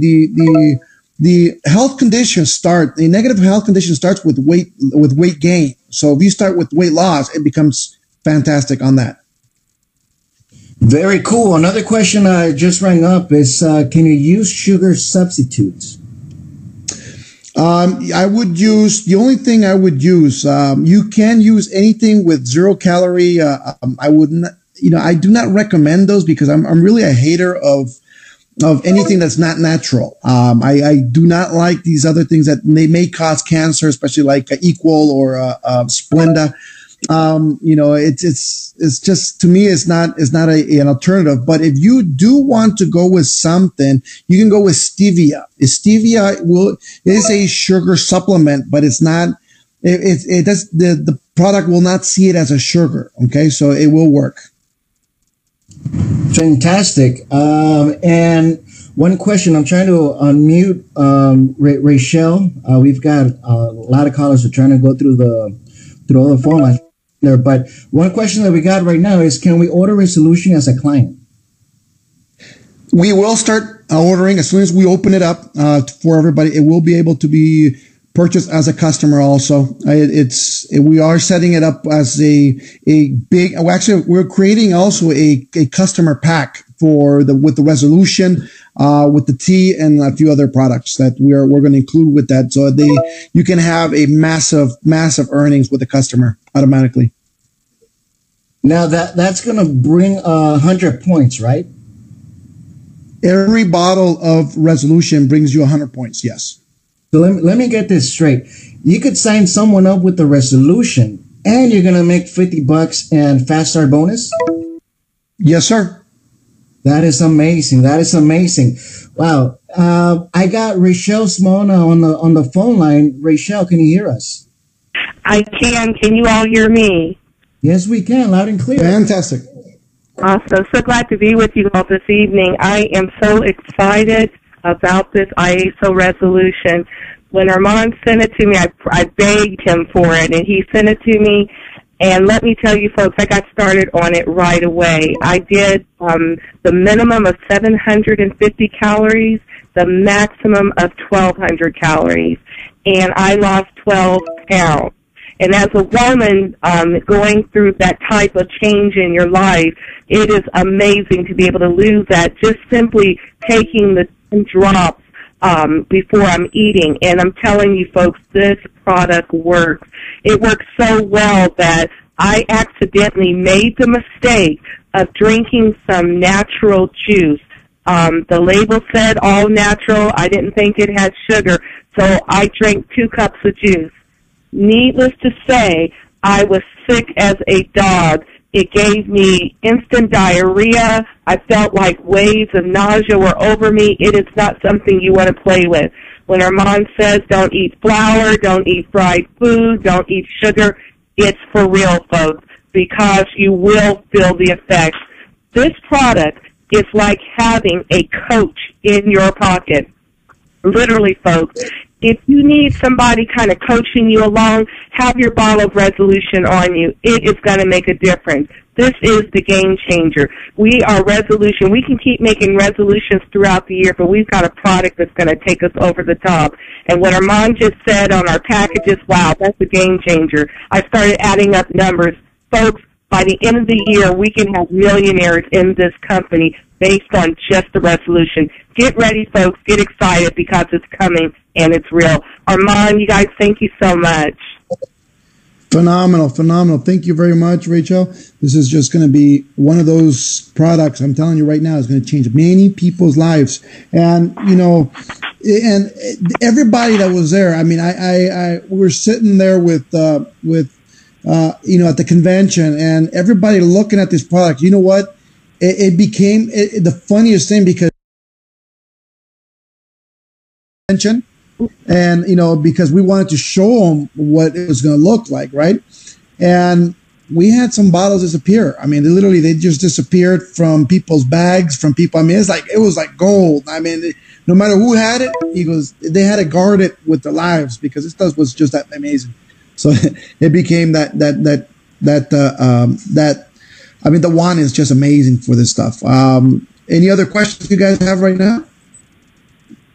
Speaker 2: the health conditions the negative health condition starts with weight gain. So if you start with weight loss, it becomes fantastic on that.
Speaker 3: Very cool. Another question I just rang up is, can you use sugar substitutes?
Speaker 2: I would use, the only thing I would use, you can use anything with 0 calorie. I wouldn't, I do not recommend those because I'm really a hater of anything that's not natural. I do not like these other things that may cause cancer, especially like Equal or Splenda. It's just, to me, it's not an alternative. But if you do want to go with something, you can go with stevia. Stevia is a sugar supplement, but it's not, the product will not see it as a sugar. Okay. So it will work.
Speaker 3: Fantastic. And one question, I'm trying to unmute Rachel. We've got a lot of callers who are trying to go through all the phone lines there. But one question that we got right now is, can we order resolution as a client?
Speaker 2: We will start ordering as soon as we open it up for everybody. It will be able to be purchased as a customer also. We are setting it up as a big, actually we're creating also a customer pack with the resolution, with the tea and a few other products that we're going to include with that. So you can have a massive earnings with the customer automatically.
Speaker 3: Now that's going to bring 100 points, right?
Speaker 2: Every bottle of resolution brings you 100 points. Yes.
Speaker 3: So let me get this straight. You could sign someone up with the resolution and you're going to make $50 and fast start bonus?
Speaker 2: Yes, sir.
Speaker 3: That is amazing. That is amazing. Wow. I got Rachel Smona on the phone line. Rachel, can you hear us?
Speaker 4: I can. Can you all hear me?
Speaker 3: Yes, we can. Loud and clear.
Speaker 2: Fantastic.
Speaker 4: Awesome. So glad to be with you all this evening. I am so excited about this IASO resolution. When Armand sent it to me, I begged him for it, and he sent it to me. And let me tell you, folks, I got started on it right away. I did the minimum of 750 calories, the maximum of 1,200 calories, and I lost 12 pounds. And as a woman going through that type of change in your life, it is amazing to be able to lose that just simply taking the 10 drops before I'm eating. And I'm telling you, folks, this product works. It works so well that I accidentally made the mistake of drinking some natural juice. The label said all natural. I didn't think it had sugar, so I drank 2 cups of juice. Needless to say, I was sick as a dog. It gave me instant diarrhea. I felt like waves of nausea were over me. It is not something you want to play with. When Armand says don't eat flour, don't eat fried food, don't eat sugar, it's for real, folks, because you will feel the effects. This product is like having a coach in your pocket. Literally, folks. If you need somebody kind of coaching you along, have your bottle of resolution on you. It is going to make a difference. This is the game changer. We are resolution. We can keep making resolutions throughout the year, but we've got a product that's going to take us over the top. And what Armand just said on our packages, wow, that's a game changer. I started adding up numbers. Folks, by the end of the year, we can have millionaires in this company based on just the resolution. Get ready, folks. Get excited because it's coming and it's real. Armand, you guys, thank you so much.
Speaker 2: Phenomenal, phenomenal. Thank you very much, Rachel. This is just going to be one of those products, I'm telling you right now, is going to change many people's lives. And, you know, and everybody that was there, I mean, we're sitting there with, you know, at the convention and everybody looking at this product. You know what? It became the funniest thing because and you know, because we wanted to show them what it was going to look like, right? And we had some bottles disappear. I mean, they just disappeared from people's bags, from people. I mean, it was like gold. I mean, no matter who had it, they had to guard it with their lives because this stuff was just that amazing. So it became that. I mean, the wand is just amazing for this stuff. Any other questions you guys have right now?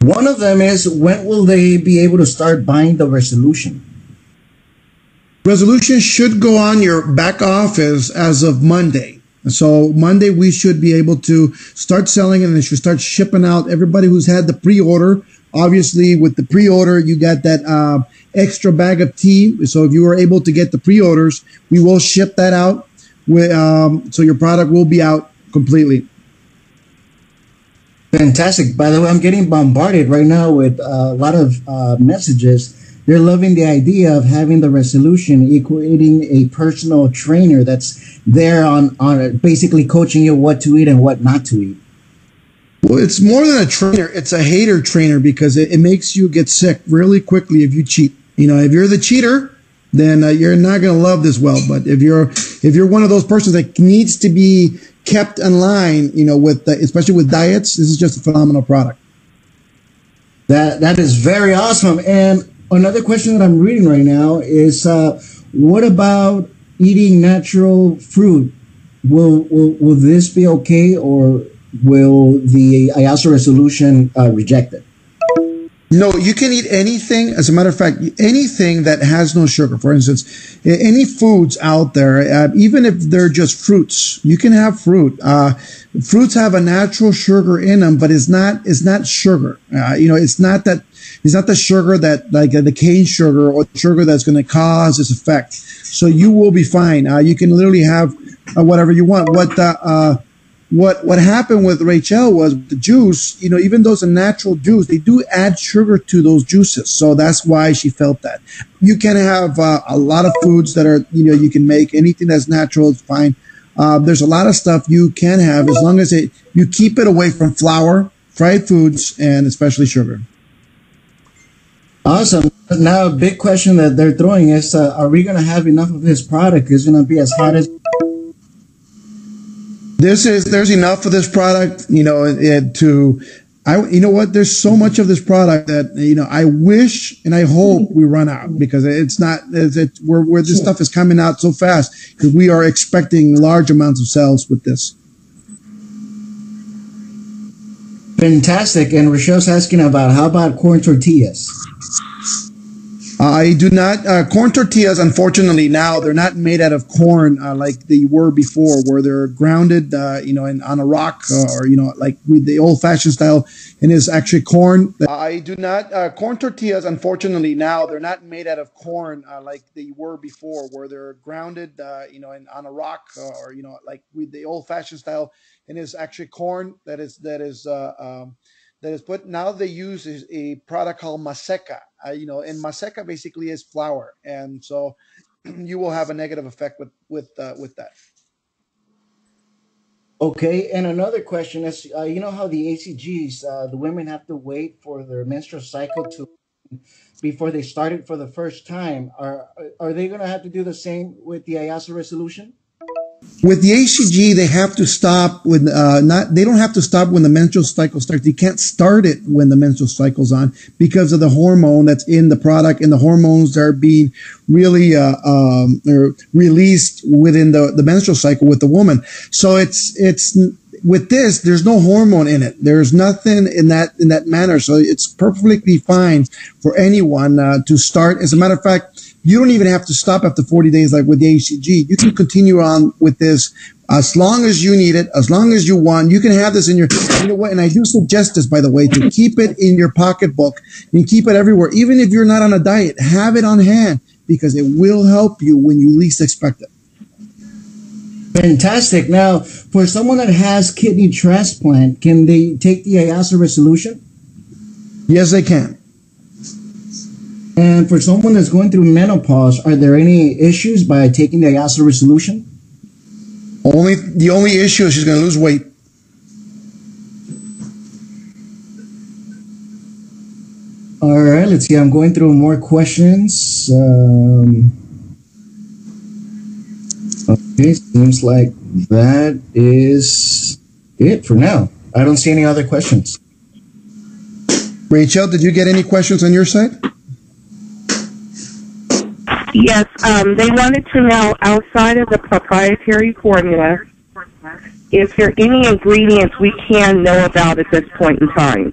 Speaker 3: One of them is, when will they be able to start buying the resolution?
Speaker 2: Resolution should go on your back office as of Monday. So Monday we should be able to start selling and it should start shipping out. Everybody who's had the pre-order, obviously with the pre-order, you got that extra bag of tea. So if you were able to get the pre-orders, we will ship that out. So your product will be out completely.
Speaker 3: Fantastic. By the way, I'm getting bombarded right now with a lot of messages. They're loving the idea of having the resolution equating a personal trainer that's there on basically coaching you what to eat and what not to eat.
Speaker 2: Well, it's more than a trainer. It's a hater trainer because it makes you get sick really quickly if you cheat. You know, if you're the cheater, then you're not going to love this well. But if you're one of those persons that needs to be kept in line, you know, with especially with diets, this is just a phenomenal product.
Speaker 3: That is very awesome. And another question that I'm reading right now is, what about eating natural fruit? Will this be okay, or will the IASO resolution reject it?
Speaker 2: No, you can eat anything. As a matter of fact, anything that has no sugar. For instance, any foods out there, even if they're just fruits, you can have fruit. Fruits have a natural sugar in them, but it's not sugar. You know, it's not the sugar that, like the cane sugar or the sugar that's going to cause this effect. So you will be fine. You can literally have whatever you want. What happened with Rachel was the juice, you know, even though it's a natural juice, they do add sugar to those juices. So that's why she felt that. You can have a lot of foods that are, you know, you can make anything that's natural is fine. There's a lot of stuff you can have as long as you keep it away from flour, fried foods, and especially sugar.
Speaker 3: Awesome. Now, a big question that they're throwing is, are we going to have enough of this product? Is it going to be as hot as...
Speaker 2: There's enough of this product, you know, you know what? There's so much of this product that, you know, I wish and I hope we run out because it's not, where this stuff is coming out so fast because we are expecting large amounts of sales with this.
Speaker 3: Fantastic. And Rochelle's asking how about corn tortillas?
Speaker 2: I do not, corn tortillas, unfortunately, now they're not made out of corn like they were before, where they're grounded, you know, on a rock or, you know, like with the old fashioned style, and it's actually corn. I do not, corn tortillas, unfortunately, now they're not made out of corn like they were before, where they're grounded, you know, on a rock or, you know, like with the old fashioned style, and it's actually corn that is put. Now they use a product called maseca, you know, and maseca basically is flour, and so you will have a negative effect with that.
Speaker 3: Okay, and another question is, you know how the ACGs, the women have to wait for their menstrual cycle before they start it for the first time. Are they going to have to do the same with the IASO resolution?
Speaker 2: With the HCG, they have to stop when they don't have to stop when the menstrual cycle starts. You can't start it when the menstrual cycle's on because of the hormone that's in the product, and the hormones that are being really released within the menstrual cycle with the woman. So it's with this, there's no hormone in it. There's nothing in that manner. So it's perfectly fine for anyone to start. As a matter of fact, you don't even have to stop after 40 days like with the HCG. You can continue on with this as long as you need it, as long as you want. You can have this in your, you know what, and I do suggest this, by the way, to keep it in your pocketbook and keep it everywhere. Even if you're not on a diet, have it on hand because it will help you when you least expect it.
Speaker 3: Fantastic. Now, for someone that has kidney transplant, can they take the IASO resolution?
Speaker 2: Yes, they can.
Speaker 3: And for someone that's going through menopause, are there any issues by taking the IASO resolution?
Speaker 2: The only issue is she's going to lose weight.
Speaker 3: All right, let's see. I'm going through more questions. Okay, seems like that is it for now. I don't see any other questions.
Speaker 2: Rachel, did you get any questions on your side?
Speaker 4: Yes, they wanted to know, outside of the proprietary formula, is there any ingredients we can know about at this point in time?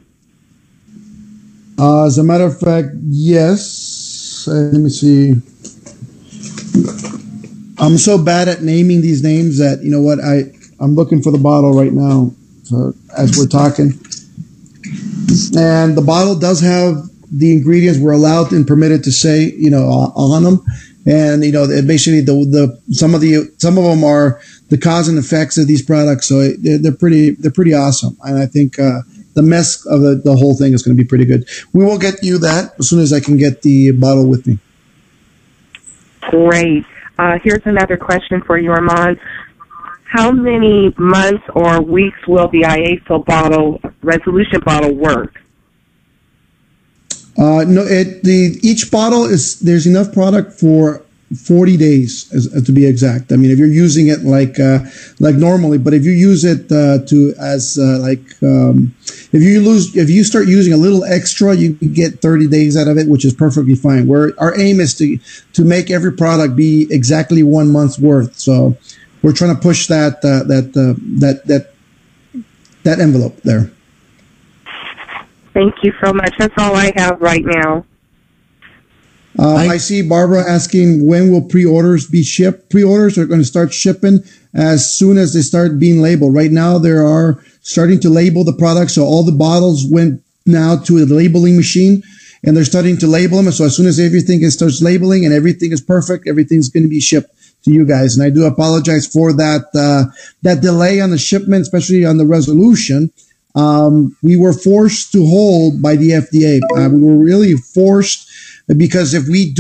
Speaker 2: As a matter of fact, yes. Let me see. I'm so bad at naming these names that, you know what, I'm looking for the bottle right now as we're talking. And the bottle does have the ingredients we're allowed and permitted to say, you know, on them. And, you know, basically some of them are the cause and effects of these products. So they're pretty awesome. And I think, the mess of the whole thing is going to be pretty good. We will get you that as soon as I can get the bottle with me.
Speaker 4: Great. Here's another question for you, Armand. How many months or weeks will the IASO resolution bottle work?
Speaker 2: No, each bottle there's enough product for 40 days to be exact. I mean, if you're using it like normally, but if you use it if you start using a little extra, you can get 30 days out of it, which is perfectly fine. Our aim is to make every product be exactly 1 month's worth. So we're trying to push that envelope there.
Speaker 4: Thank you so much. That's all I have right now.
Speaker 2: I see Barbara asking, when will pre-orders be shipped? Pre-orders are going to start shipping as soon as they start being labeled. Right now, they are starting to label the product. So all the bottles went now to the labeling machine, and they're starting to label them. So as soon as everything starts labeling and everything is perfect, everything's going to be shipped to you guys. And I do apologize for that delay on the shipment, especially on the resolution. We were forced to hold by the FDA. We were really forced because if we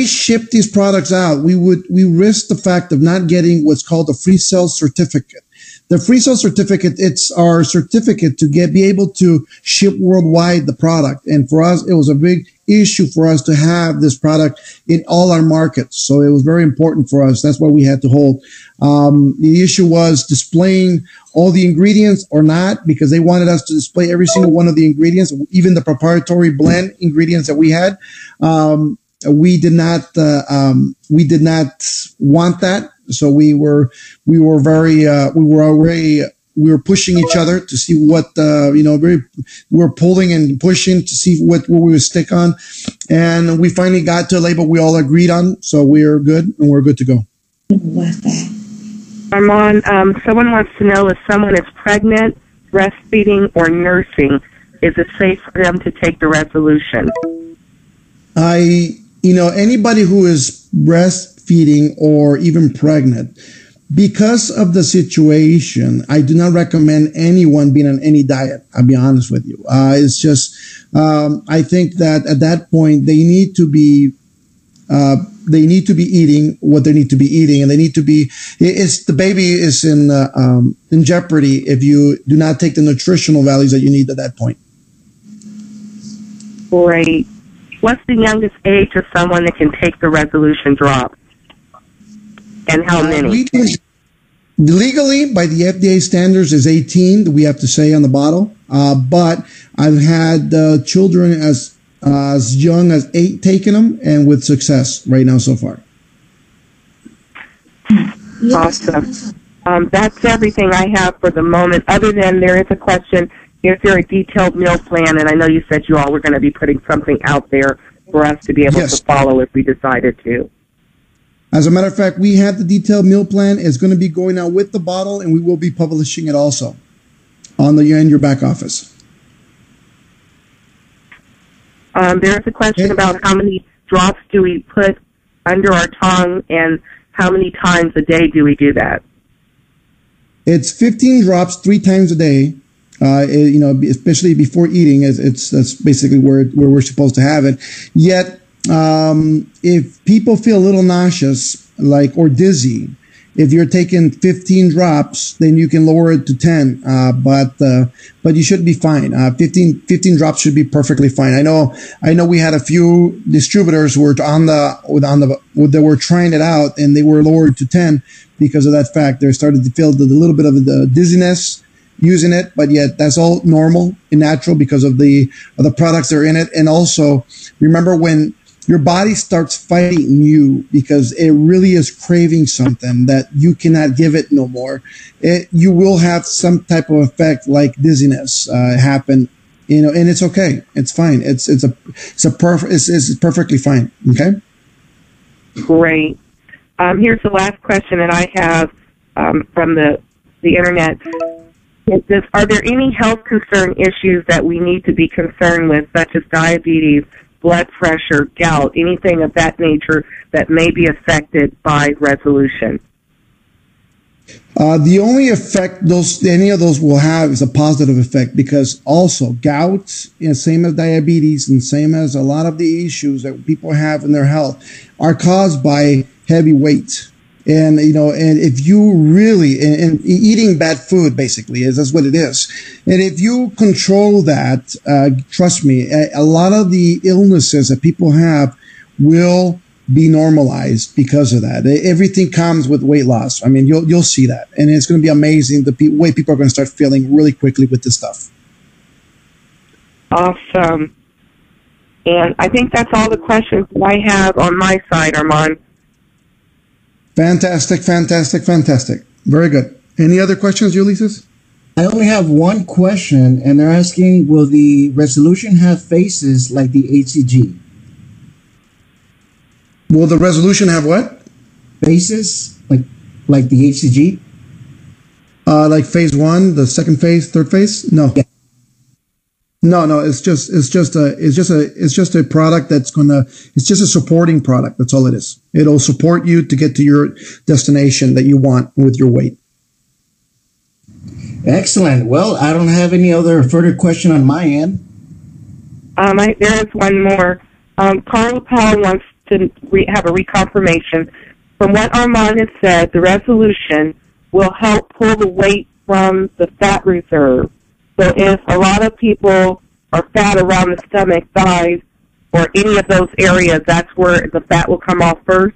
Speaker 2: ship these products out, we risk the fact of not getting what's called a free sale certificate. The free sale certificate, it's our certificate to be able to ship worldwide the product. And for us, it was a big issue for us to have this product in all our markets. So it was very important for us. That's why we had to hold. The issue was displaying all the ingredients or not, because they wanted us to display every single one of the ingredients, even the proprietary blend ingredients that we had. We did not want that. So we were pushing each other to see what, we were pulling and pushing to see what we would stick on. And we finally got to a label we all agreed on. So we're good and we're good to go.
Speaker 4: Armand, someone wants to know if someone is pregnant, breastfeeding, or nursing, is it safe for them to take the resolution?
Speaker 2: Anybody who is breastfeeding or even pregnant, because of the situation, I do not recommend anyone being on any diet. I'll be honest with you. It's just, I think that at that point they need to be eating what they need to be eating, and they need to be. The baby is in jeopardy if you do not take the nutritional values that you need at that point.
Speaker 4: Great. What's the youngest age of someone that can take the resolution drop? And how many?
Speaker 2: Legally, by the FDA standards, is 18. We have to say on the bottle. But I've had children as young as 8 taking them, and with success right now so far.
Speaker 4: Awesome. That's everything I have for the moment, other than there is a question, is there a detailed meal plan? And I know you said you all were going to be putting something out there for us to be able to follow if we decided to.
Speaker 2: As a matter of fact, we have the detailed meal plan. It's going to be going out with the bottle, and we will be publishing it also on your back office.
Speaker 4: There's a question about how many drops do we put under our tongue, and how many times a day do we do that?
Speaker 2: It's 15 drops 3 times a day. Especially before eating, that's basically where we're supposed to have it. Yet, if people feel a little nauseous, or dizzy, if you're taking 15 drops, then you can lower it to 10. But you should be fine. 15 drops should be perfectly fine. I know we had a few distributors who were they were trying it out, and they were lowered to 10 because of that fact. They started to feel a little bit of the dizziness using it, but yet that's all normal and natural because of the products that are in it. And also, remember when your body starts fighting you because it really is craving something that you cannot give it no more, you will have some type of effect like dizziness happen, and it's okay. It's fine. It's perfectly fine. Okay.
Speaker 4: Great. Here's the last question that I have from the internet. Are there any health concern issues that we need to be concerned with, such as diabetes, blood pressure, gout, anything of that nature that may be affected by resolution?
Speaker 2: The only effect any of those will have is a positive effect, because also gout, same as diabetes and same as a lot of the issues that people have in their health, are caused by heavy weight. And, and if you really, and eating bad food basically that's what it is. And if you control that, trust me, a lot of the illnesses that people have will be normalized because of that. Everything comes with weight loss. I mean, you'll see that. And it's going to be amazing the way people are going to start feeling really quickly with this stuff.
Speaker 4: Awesome. And I think that's all the questions I have on my side, Armand.
Speaker 2: Fantastic. Very good. Any other questions, Ulysses?
Speaker 3: I only have one question, and they're asking, will the resolution have faces like the HCG?
Speaker 2: Will the resolution have what?
Speaker 3: Faces like the HCG?
Speaker 2: Like phase 1, the second phase, third phase? No.
Speaker 3: Yeah.
Speaker 2: No, it's just a product it's just a supporting product. That's all it is. It'll support you to get to your destination that you want with your weight.
Speaker 3: Excellent. Well, I don't have any other further question on my end.
Speaker 4: There is one more. Carla Powell wants to have a reconfirmation. From what Armand has said, the resolution will help pull the weight from the fat reserve. So if a lot of people are fat around the stomach, thighs, or any of those areas, that's where the fat will come off first?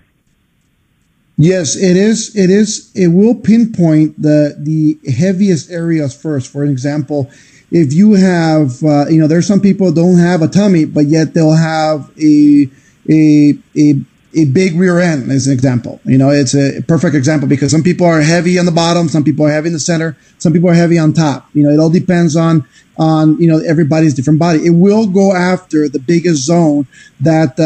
Speaker 2: Yes, it is. It will pinpoint the heaviest areas first. For example, if you have, there's some people who don't have a tummy, but yet they'll have a big rear end, as an example. It's a perfect example because some people are heavy on the bottom, some people are heavy in the center, some people are heavy on top. It all depends on everybody's different body. It will go after the biggest zone that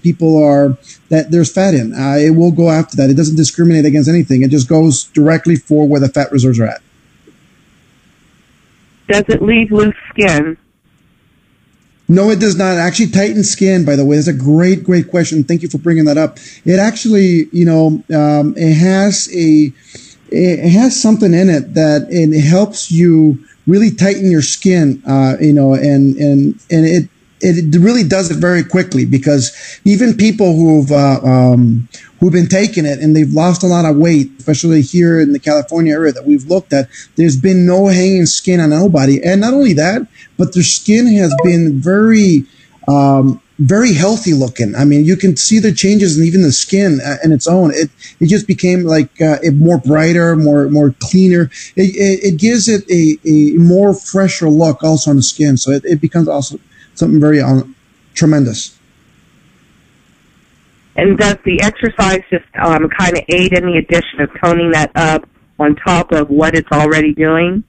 Speaker 2: people that there's fat in. It will go after that. It doesn't discriminate against anything. It just goes directly for where the fat reserves are at.
Speaker 4: Does it leave loose skin?
Speaker 2: No, it does not. It actually tightens skin, by the way. That's a great question. Thank you for bringing that up. It actually, it has something in it that it helps you really tighten your skin, and it really does it very quickly, because even people who've been taking it and they've lost a lot of weight, especially here in the California area that we've looked at, there's been no hanging skin on nobody. And not only that, but their skin has been very, very healthy looking. I mean, you can see the changes in even the skin in its own. It just became like a more brighter, more cleaner. It gives it a more fresher look also on the skin. So it becomes also something very tremendous.
Speaker 4: And does the exercise just kind of aid in the addition of toning that up on top of what it's already doing?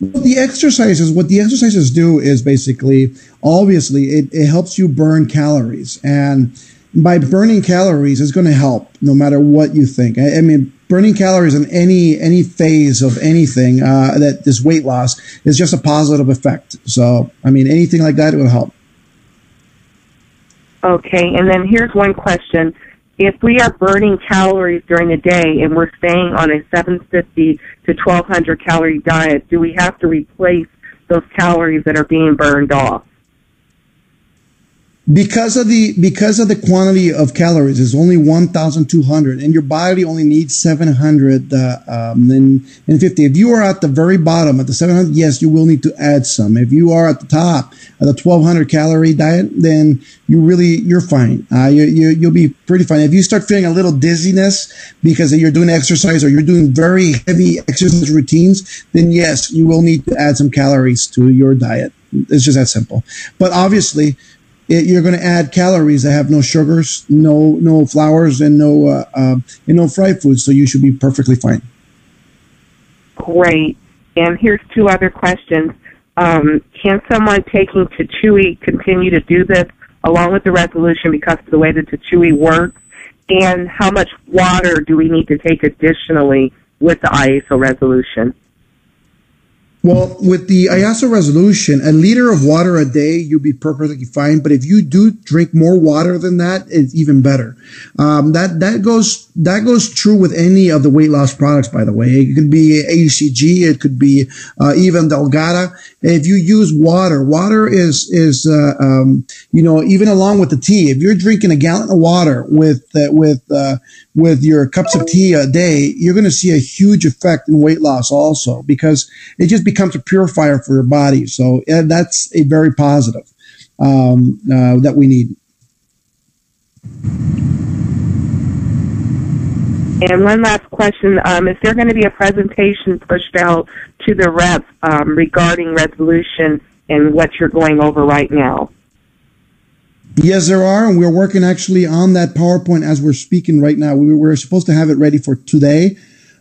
Speaker 2: What the exercises do is basically, obviously, it helps you burn calories. And by burning calories, it's going to help no matter what you think. I mean, burning calories in any phase of anything that is weight loss is just a positive effect. So, I mean, anything like that, it will help.
Speaker 4: Okay, and then here's one question. If we are burning calories during the day and we're staying on a 750 to 1200 calorie diet, do we have to replace those calories that are being burned off? Because of the quantity of calories is only 1,200, and your body only needs 750. If you are at the very bottom at the 700, yes, you will need to add some. If you are at the top of the 1,200 calorie diet, then you're fine. You'll be pretty fine. If you start feeling a little dizziness because you're doing exercise or you're doing very heavy exercise routines, then yes, you will need to add some calories to your diet. It's just that simple. But obviously, you're going to add calories that have no sugars, no flours, and no fried foods. So you should be perfectly fine.
Speaker 5: Great. And here's two other questions. Can someone taking Chewy continue to do this along with the resolution because of the way that Chewy works? And how much water do we need to take additionally with the IASO resolution?
Speaker 2: Well, with the IASO resolution, a liter of water a day, you'll be perfectly fine. But if you do drink more water than that, it's even better. That goes true with any of the weight loss products, by the way. It could be ACG, it could be even Delgada. If you use water is even along with the tea. If you're drinking a gallon of water with your cups of tea a day, you're going to see a huge effect in weight loss also, because it just becomes a purifier for your body. So that's a very positive that we need.
Speaker 5: And one last question. Is there going to be a presentation pushed out to the reps regarding resolution and what you're going over right now?
Speaker 2: Yes, there are, and we're working actually on that PowerPoint as we're speaking right now. We're supposed to have it ready for today.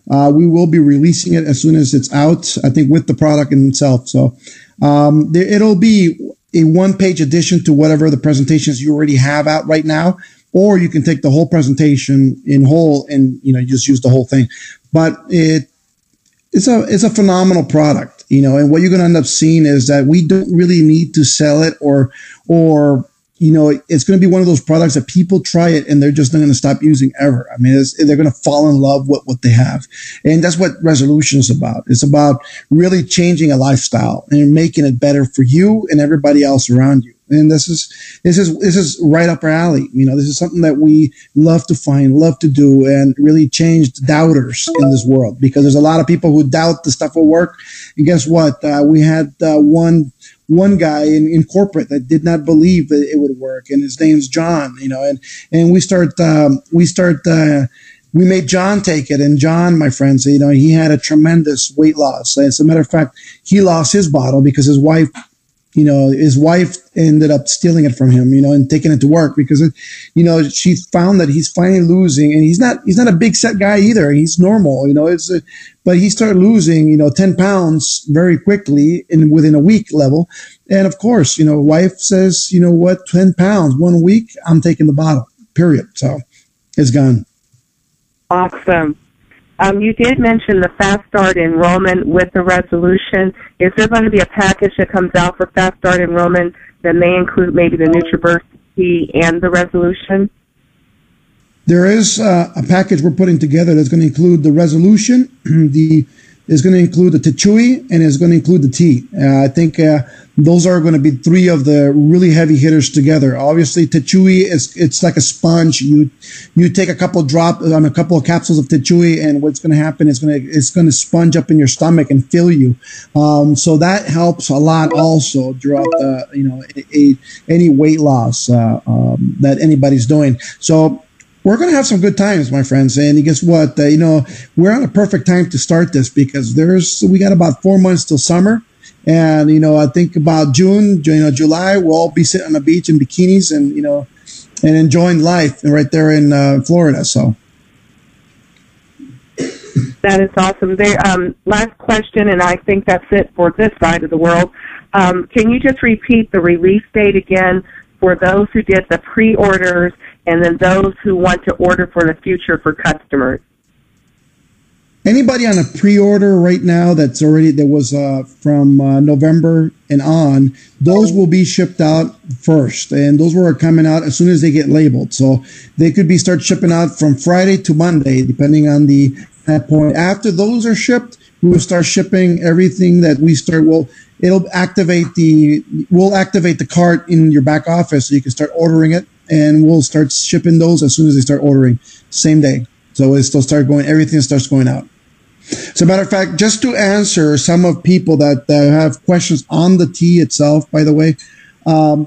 Speaker 2: We will be releasing it as soon as it's out, I think, with the product in itself. So it'll be a one-page addition to whatever the presentations you already have out right now, or you can take the whole presentation in whole and just use the whole thing. But it's a phenomenal product, and what you're going to end up seeing is that we don't really need to sell it or it's going to be one of those products that people try it and they're just not going to stop using ever. I mean, they're going to fall in love with what they have. And that's what resolution is about. It's about really changing a lifestyle and making it better for you and everybody else around you. And this is right up our alley. This is something that we love to find, love to do, and really change the doubters in this world, because there's a lot of people who doubt the stuff will work. And guess what? We had one guy in corporate that did not believe that it would work, and his name's John, and we made John take it, and John, my friends, he had a tremendous weight loss. As a matter of fact, he lost his bottle because his wife ended up stealing it from him, and taking it to work because, she found that he's finally losing, and he's not a big set guy either. He's normal, but he started losing, 10 pounds very quickly within a week level. And of course, wife says, 10 pounds, 1 week, I'm taking the bottle, period. So it's gone.
Speaker 5: Awesome. You did mention the Fast Start enrollment with the resolution. Is there going to be a package that comes out for Fast Start enrollment that may include maybe the NutriBurst and the resolution?
Speaker 2: There is a package we're putting together that's going to include the resolution, the It's going to include the Tichui, and it's going to include the tea. I think those are going to be three of the really heavy hitters together. Obviously, Tichui it's like a sponge. You take a couple of capsules of Tichui, and what's going to happen is it's going to sponge up in your stomach and fill you. So that helps a lot also throughout any weight loss that anybody's doing. So we're going to have some good times, my friends. And guess what? We're on a perfect time to start this because we got about 4 months till summer. And, I think about June, July, we'll all be sitting on the beach in bikinis and, and enjoying life right there in Florida. So.
Speaker 5: That is awesome. Last question, and I think that's it for this side of the world. Can you just repeat the release date again for those who did the pre-orders and then those who want to order for the future for customers?
Speaker 2: Anybody on a pre-order right now that was from November and on, those will be shipped out first, and those are coming out as soon as they get labeled. So they could start shipping out from Friday to Monday, depending on that point. After those are shipped, we will start shipping everything that we start. We'll activate the cart in your back office so you can start ordering it, and we'll start shipping those as soon as they start ordering, same day. So everything starts going out. As a matter of fact, just to answer some of people that have questions on the tea itself, by the way,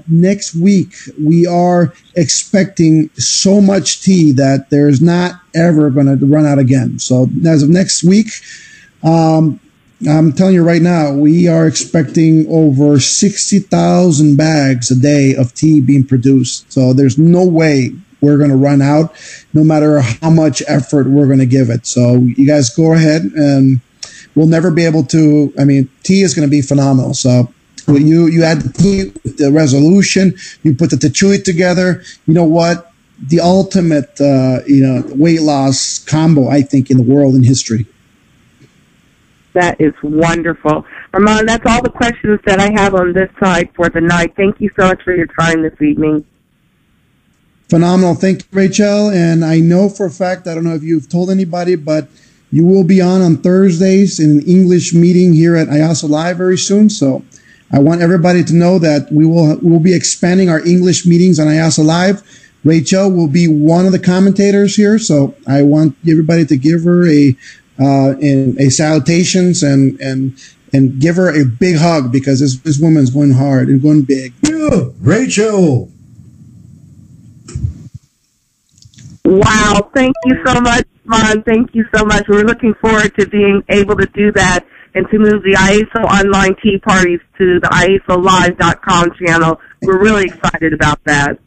Speaker 2: next week we are expecting so much tea that there's not ever going to run out again. So as of next week, I'm telling you right now, we are expecting over 60,000 bags a day of tea being produced. So there's no way we're going to run out, no matter how much effort we're going to give it. So you guys go ahead, and we'll never be able to. I mean, tea is going to be phenomenal. So you add the tea with the resolution, you put the Tichui together. You know what? The ultimate weight loss combo, I think, in the world in history.
Speaker 5: That is wonderful. Armand, that's all the questions that I have on this side for the night. Thank you so much for your time this evening.
Speaker 2: Phenomenal. Thank you, Rachel. And I know for a fact, I don't know if you've told anybody, but you will be on Thursdays in an English meeting here at IASO Live very soon. So I want everybody to know that we'll be expanding our English meetings on IASO Live. Rachel will be one of the commentators here. So I want everybody to give her a salutations and give her a big hug, because this woman's going hard and going big.
Speaker 3: Yeah, Rachel.
Speaker 5: Wow, thank you so much, Armand. Thank you so much. We're looking forward to being able to do that and to move the IASO online tea parties to the IASOlive.com channel. We're really excited about that.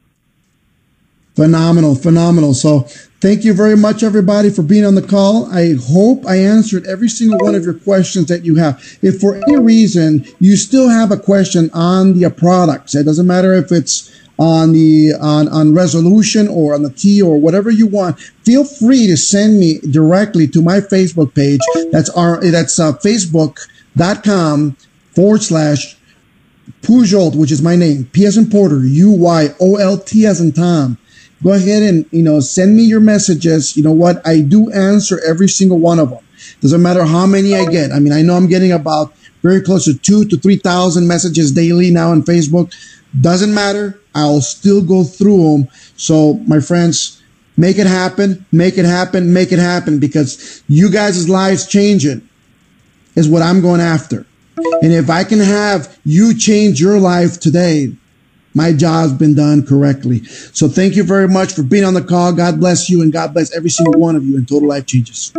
Speaker 2: Phenomenal. So thank you very much, everybody, for being on the call. I hope I answered every single one of your questions that you have. If for any reason you still have a question on the products, it doesn't matter if it's on resolution or on the tea or whatever you want, feel free to send me directly to my Facebook page. That's facebook.com/Puyolt, which is my name. P as in Porter, Uyolt as in Tom. Go ahead and, send me your messages. You know what? I do answer every single one of them. Doesn't matter how many I get. I mean, I know I'm getting about very close to 2,000 to 3,000 messages daily now on Facebook. Doesn't matter. I'll still go through them. So, my friends, make it happen, make it happen, make it happen, because you guys' lives changing is what I'm going after. And if I can have you change your life today, my job's been done correctly. So thank you very much for being on the call. God bless you, and God bless every single one of you in Total Life Changes.